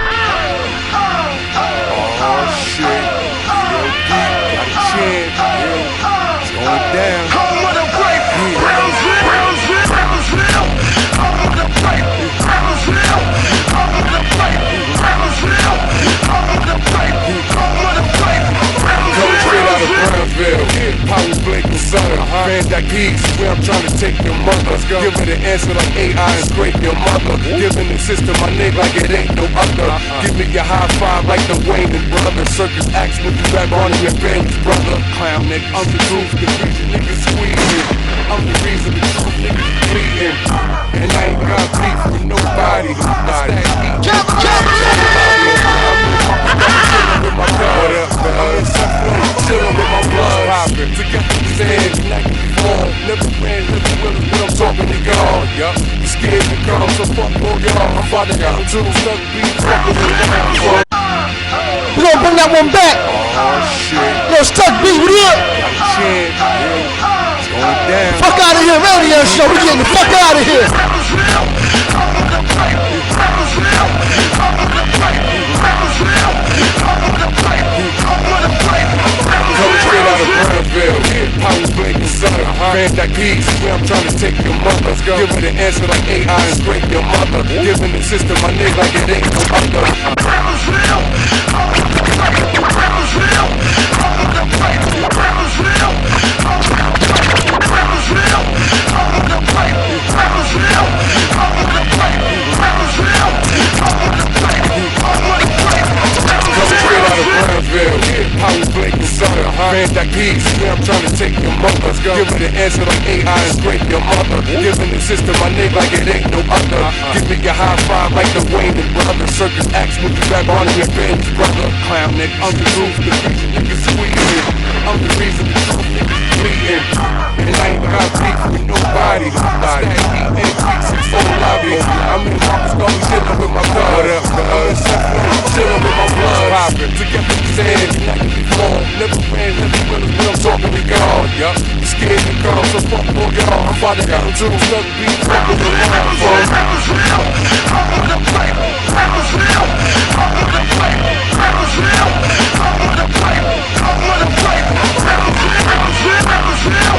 Power blinking sun, Van Dyke East, where I'm trying to take your mother. Give her the answer like AI and scrape your mother. Giving the system my nigga like it ain't no other. Give me your high five like the Wayne and brother. Circus acts with you back on your band's brother. Clown nigga, I'm the truth, the reason niggas squeezing. I'm the reason the truth niggas bleeding. And I ain't got beef with nobody. What up, man? I'm in some place, chillin' with my blood. Together we stand, united before. Never ran, never will, when I'm talking to God. You scared to come, so fuck all y'all. I'm about to have a two stuck beat, fucking around. We gonna bring that one back. Yo, Stuck B, what up? Fuck out of here, radio show. We getting the fuck out of here. Power blinking sun, Van Dyke East, where I'm trying to take your mother. Give her the answer like AI and scrape your mother. Giving the system my nigga like it ain't no other. take your mother. Give me the answer like AI and scrape your mother. Giving the system my name like it ain't no other. Give me your high five like the Wayne and brother. Circus acts with you back on your bench, brother. Clown nigga, I'm the truth, the reason niggas squeezing. I'm the reason the truth niggas bleeding. And I ain't got beef with nobody. Stack heat and tweets in full lobby. I'm in Marcus Gully chillin' with my blood. I'm in Seabrook chillin' with my blood. Together we stand, never before. Never ran, never winners, but I'm talking to God. You scared the girl, so fuck for y'all. I'm about to have them tools, never be fucking the line. Rappers real, I'm on the plate. Rappers real, I'm on the plate. Rappers real, I'm on the plate. I'm on the plate. Rappers real, rappers real,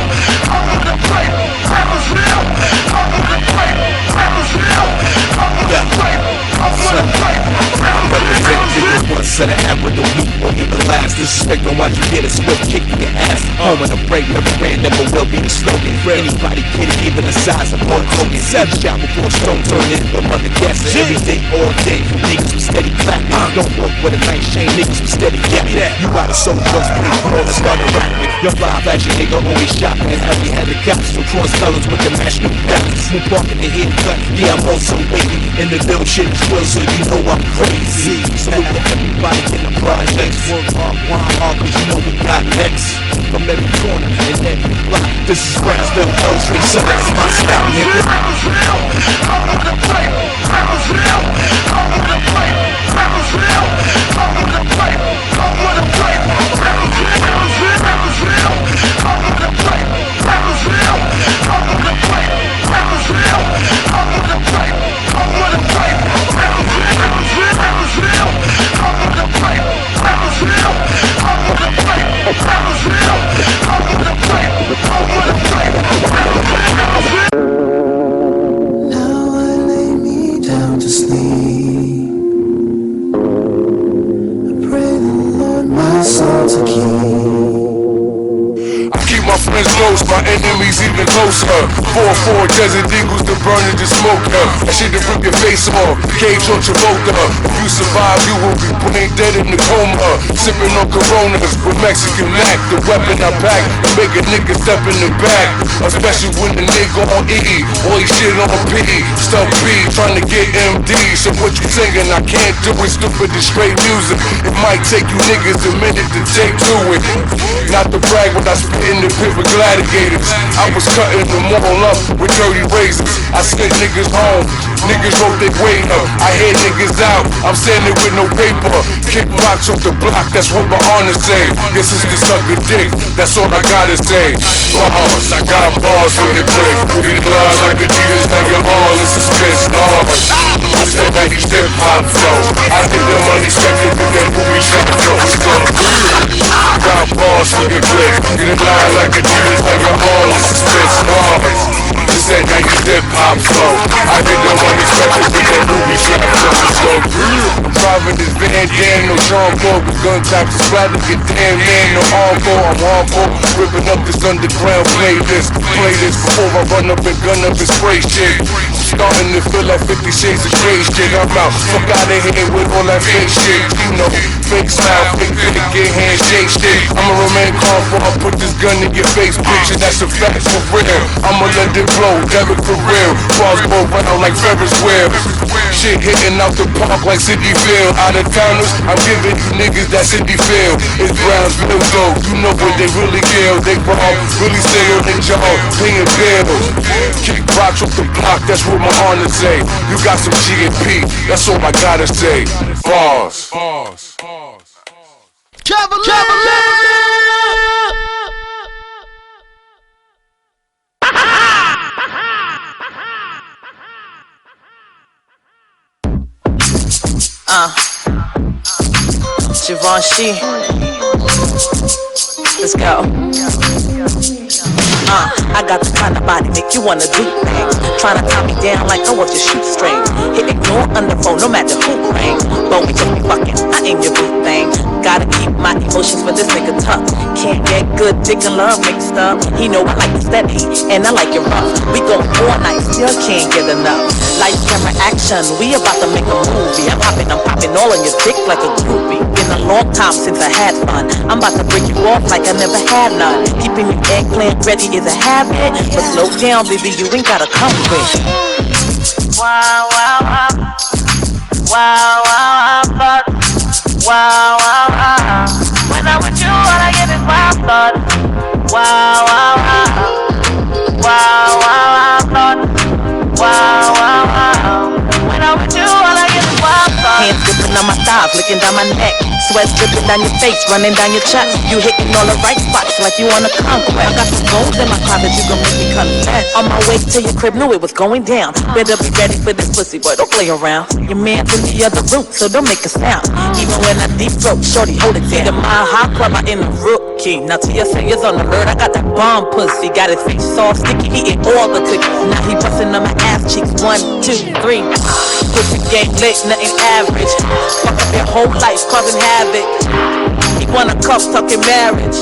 I'm on the plate. Rappers real, I'm on the plate. Rappers real, I'm on the plate. I'm on the plate. One set of half with the weak won't be the last. Disrespect on watch you get a swift kick in your ass. Home on the break, never ran, never will be the slogan. Anybody kidding, even the size of one token. Seven shot before stone turn in, but mother guessing. Every day, all day, niggas with steady clapping. Don't work with a nice chain, niggas with steady gapping. You out of soul drugs, pretty cool, let's start a rapping. Your fly fashion nigga always shopping. And heavy headed cops from cross colors with the national balance. Smooth parking the head cut, yeah, I'm also waiting. In the dope shit is real, so you know I'm crazy. Salute to everybody in the projects. Work hard, grind hard, cause you know we got next. From every corner and every block. This is Brownsville, L Street, so that's my style, nigga. Rappers real, I'm on the plate. Rappers real, I'm on the plate. Rappers real, I'm on the plate. I'm on the plate. Rappers real, rappers real, I'm on the plate. Rappers real, I'm on the plate. Rappers real, I'm on the plate. I'm on the plate. Rappers real, rappers real, I'm on the plate. Rappers real, I'm on the plate. Rappers real, I'm on the plate. I'm on the plate. Now I lay me down to sleep. I pray the Lord my soul to keep. I keep my friends close, my enemies even closer. 4-4 Desert Eagles, the burner, the smoker. That shit to rip your face off, cage on Travolta. If you survive, you will be brain dead in the coma. Sipping on Coronas with Mexican Mac. The weapon I pack to make a nigga step in the back. Especially when the nigga on E, boy shit on P. Stuff B, trying to get MD. So what you singing, I can't do it, stupid and straight music. It might take you niggas a minute to take to it. Not to brag, but I spit in the pit with gladiators. I was cutting them all up with dirty razors. I sent niggas home, niggas wrote their weight up. I hear niggas out, I'm standing with no paper. Kick rocks off the block, that's what my honor say. This is the sucker dick, that's all I gotta say. Bars, I got bars on the clip. We glide like Adidas, like your all in suspense. What's that 90s hip hop flow? I think the money second with that movie shot flow. Let's go. Got bars on the clip. We glide like Adidas, like your all in suspense. What's that 90s hip hop flow? I think the money second with that movie shot flow. Let's go. I'm driving this Van Dam, no Jean Paul with gun taps to splatter. Get damn man, no encore. I'm hardcore, ripping up this underground playlist. Play this before I run up and gun up and spray shit. Starting to feel like 50 Shades of Grey shit. I'm out, fuck out of here with all that fake shit. You know, fake smile, fake get handshake shit. I'ma remain calm before I put this gun in your face, bitch. And that's a fact for real. I'ma let it blow, Derek for real. Balls go round like Ferris wheel. Shit hitting out the park like City Field. Out of towners, I'm giving you niggas that City Field. It's Brownsville though, you know what they really kill. They rob, really stay on their job, paying bills. Kick rocks off the block, that's what my honor say. You got some G&P, that's all I gotta say. Bars. Cavalier! Givenchy. Let's go. I got the kind of body make you wanna do things. Tryna tie me down like I was your shoestring. Hit ignore under phone, no matter who rang. But we just be fucking, I ain't your boo thing. Gotta keep my emotions for this nigga tough. Can't get good dick and love mixed up. He know I like the steady, and I like it rough. We go all night, still can't get enough. Light camera action, we about to make a movie. I'm popping all on your dick like a groupie. Been a long time since I had fun. I'm about to break you off like I never had none. Keeping your eggplant ready is a habit, but slow down, baby, you ain't gotta come with. Wow, wow, wow. Wow, wow, wow, wow, wow, wow. When I'm with you, all I get is wild thoughts. Wow, wow, wow. Wow, wow, wow, wow, wow, wow. When I'm with you, all I get is wild thoughts. Hands gripping on my thighs, licking down my neck. Sweat dripping down your face, running down your chest. You hitting all the right spots like you on a conquest. I got some gold in my closet, you gon' make me confess. On my way to your crib, knew it was going down. Better be ready for this pussy, boy, don't play around. Your man's in the other room, so don't make a sound. Even when I deep throat, shorty, hold it down. The Mile High Club, I in the rookie. Now TSA is on alert, I got that bomb pussy. Got his face all sticky, he ate all the cookies. Now he bustin' on my ass cheeks, 1, 2, 3. Pussy game lit, nothing average. Fuck up your whole life, causing havoc. He wanna cuff, talking marriage.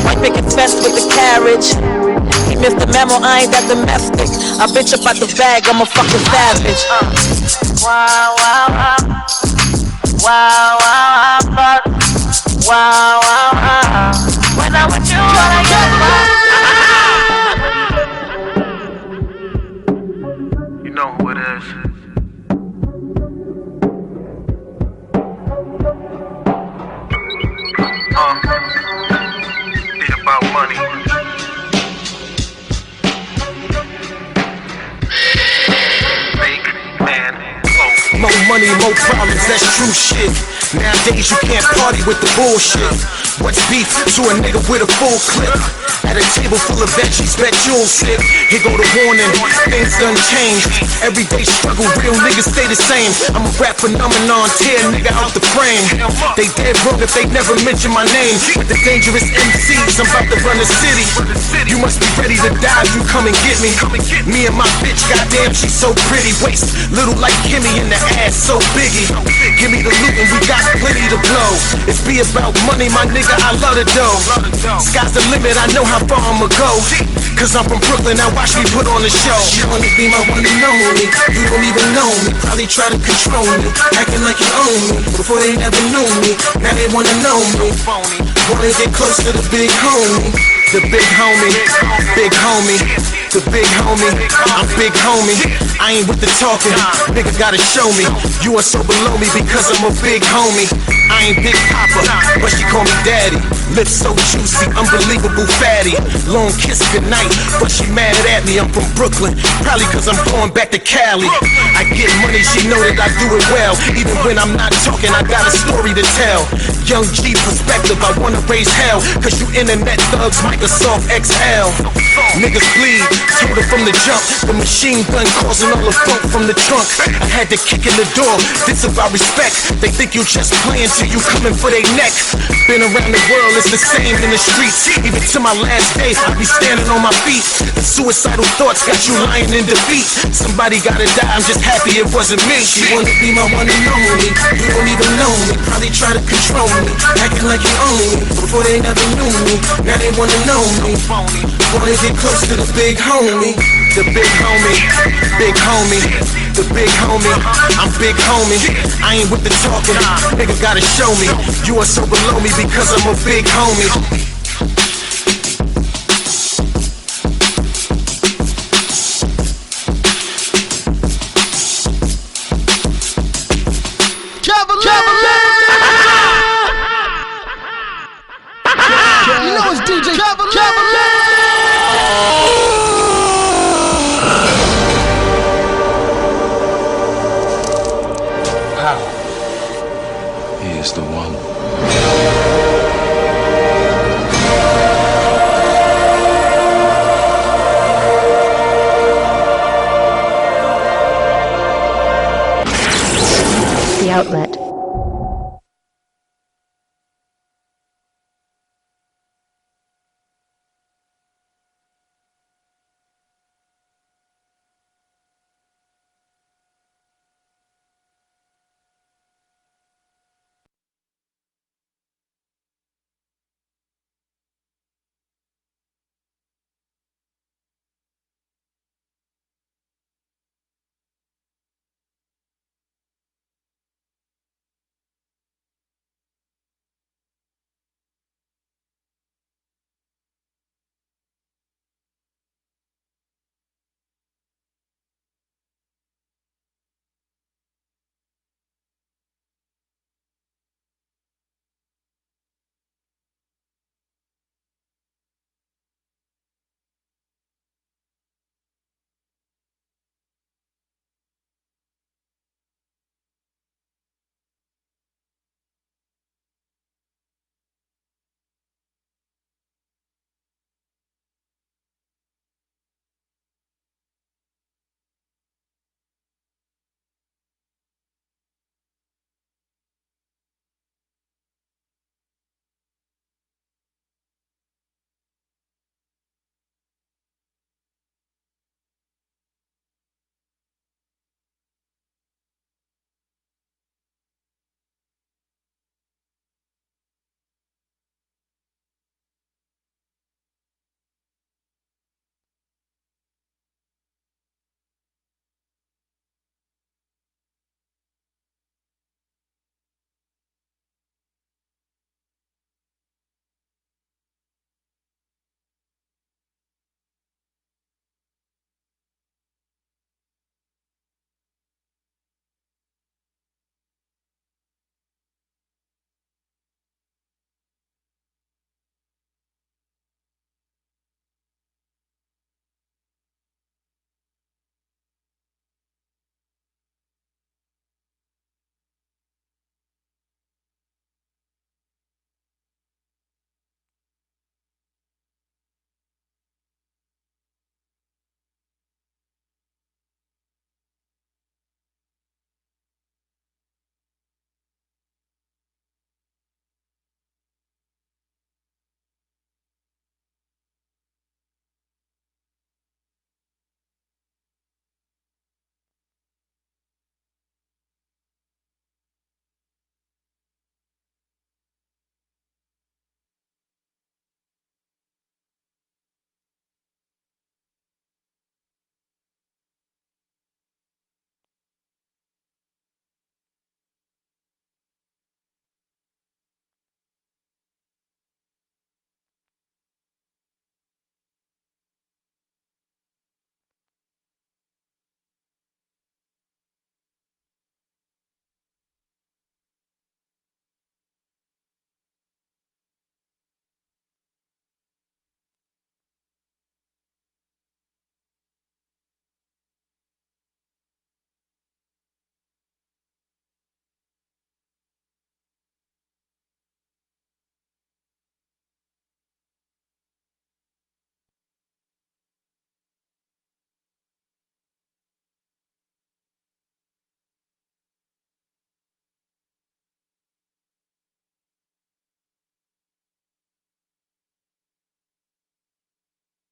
White picket fence with the carriage. He missed the memo, I ain't that domestic. I bitch up out the bag, I'm a fucking savage. Wow, wow, wow. Wow, wow, wow. Wow, wow, wow. When I'm with you, all I get is You know who it is. Be about money. Big man. More money, more problems, that's true shit. Nowadays you can't party with the bullshit. What's beef to a nigga with a full clip? At a table full of veggies, bet you'll sit. Here go the warning, things done changed. Everyday struggle, real niggas stay the same. I'm a rap phenomenon, tear a nigga out the frame. They dead wrong if they never mention my name. With the dangerous MCs, I'm about to run the city. You must be ready to die if you come and get me. Me and my bitch, goddamn, she's so pretty. Waist little like Kimmy in the ass, so biggie. Give me the loot and we got plenty to blow. It's be about money, my nigga, I love the dough. Sky's the limit, I know how far I'ma go. Cause I'm from Brooklyn, now watch me put on the show. You wanna be my one and only, you don't even know me. Probably try to control me, acting like you own me. Before they never knew me, now they wanna know me. Wanna get close to the big homie. The big homie, big homie, the big homie, I'm big homie. I ain't with the talking, nigga gotta show me. You are so below me because I'm a big homie. I ain't Big Papa, but she call me daddy. Lips so juicy, unbelievable fatty. Long kiss goodnight, but she mad at me. I'm from Brooklyn, probably cause I'm going back to Cali. I get money, she know that I do it well. Even when I'm not talking, I got a story to tell. Young G perspective, I wanna raise hell. Cause you internet thugs, Microsoft XL. Niggas bleed, told her from the jump. The machine gun causing all the funk from the trunk. I had to kick in the door, this about respect. They think you just playing till you coming for their neck. Been around the world, it's the same in the streets. Even to my last day, I be standing on my feet. The suicidal thoughts got you lying in defeat. Somebody gotta die, I'm just happy it wasn't me. She wanna be my one and only, you don't even know me. Probably try to control me, acting like you own me. Before they never knew me, now they wanna know me. Wanna get close to the big homie. The big homie, big homie, the big homie, I'm big homie. I ain't with the talking, nigga gotta show me. You are so below me because I'm a big homie. You know it's DJ Cavalier. He is the one. The Outlet.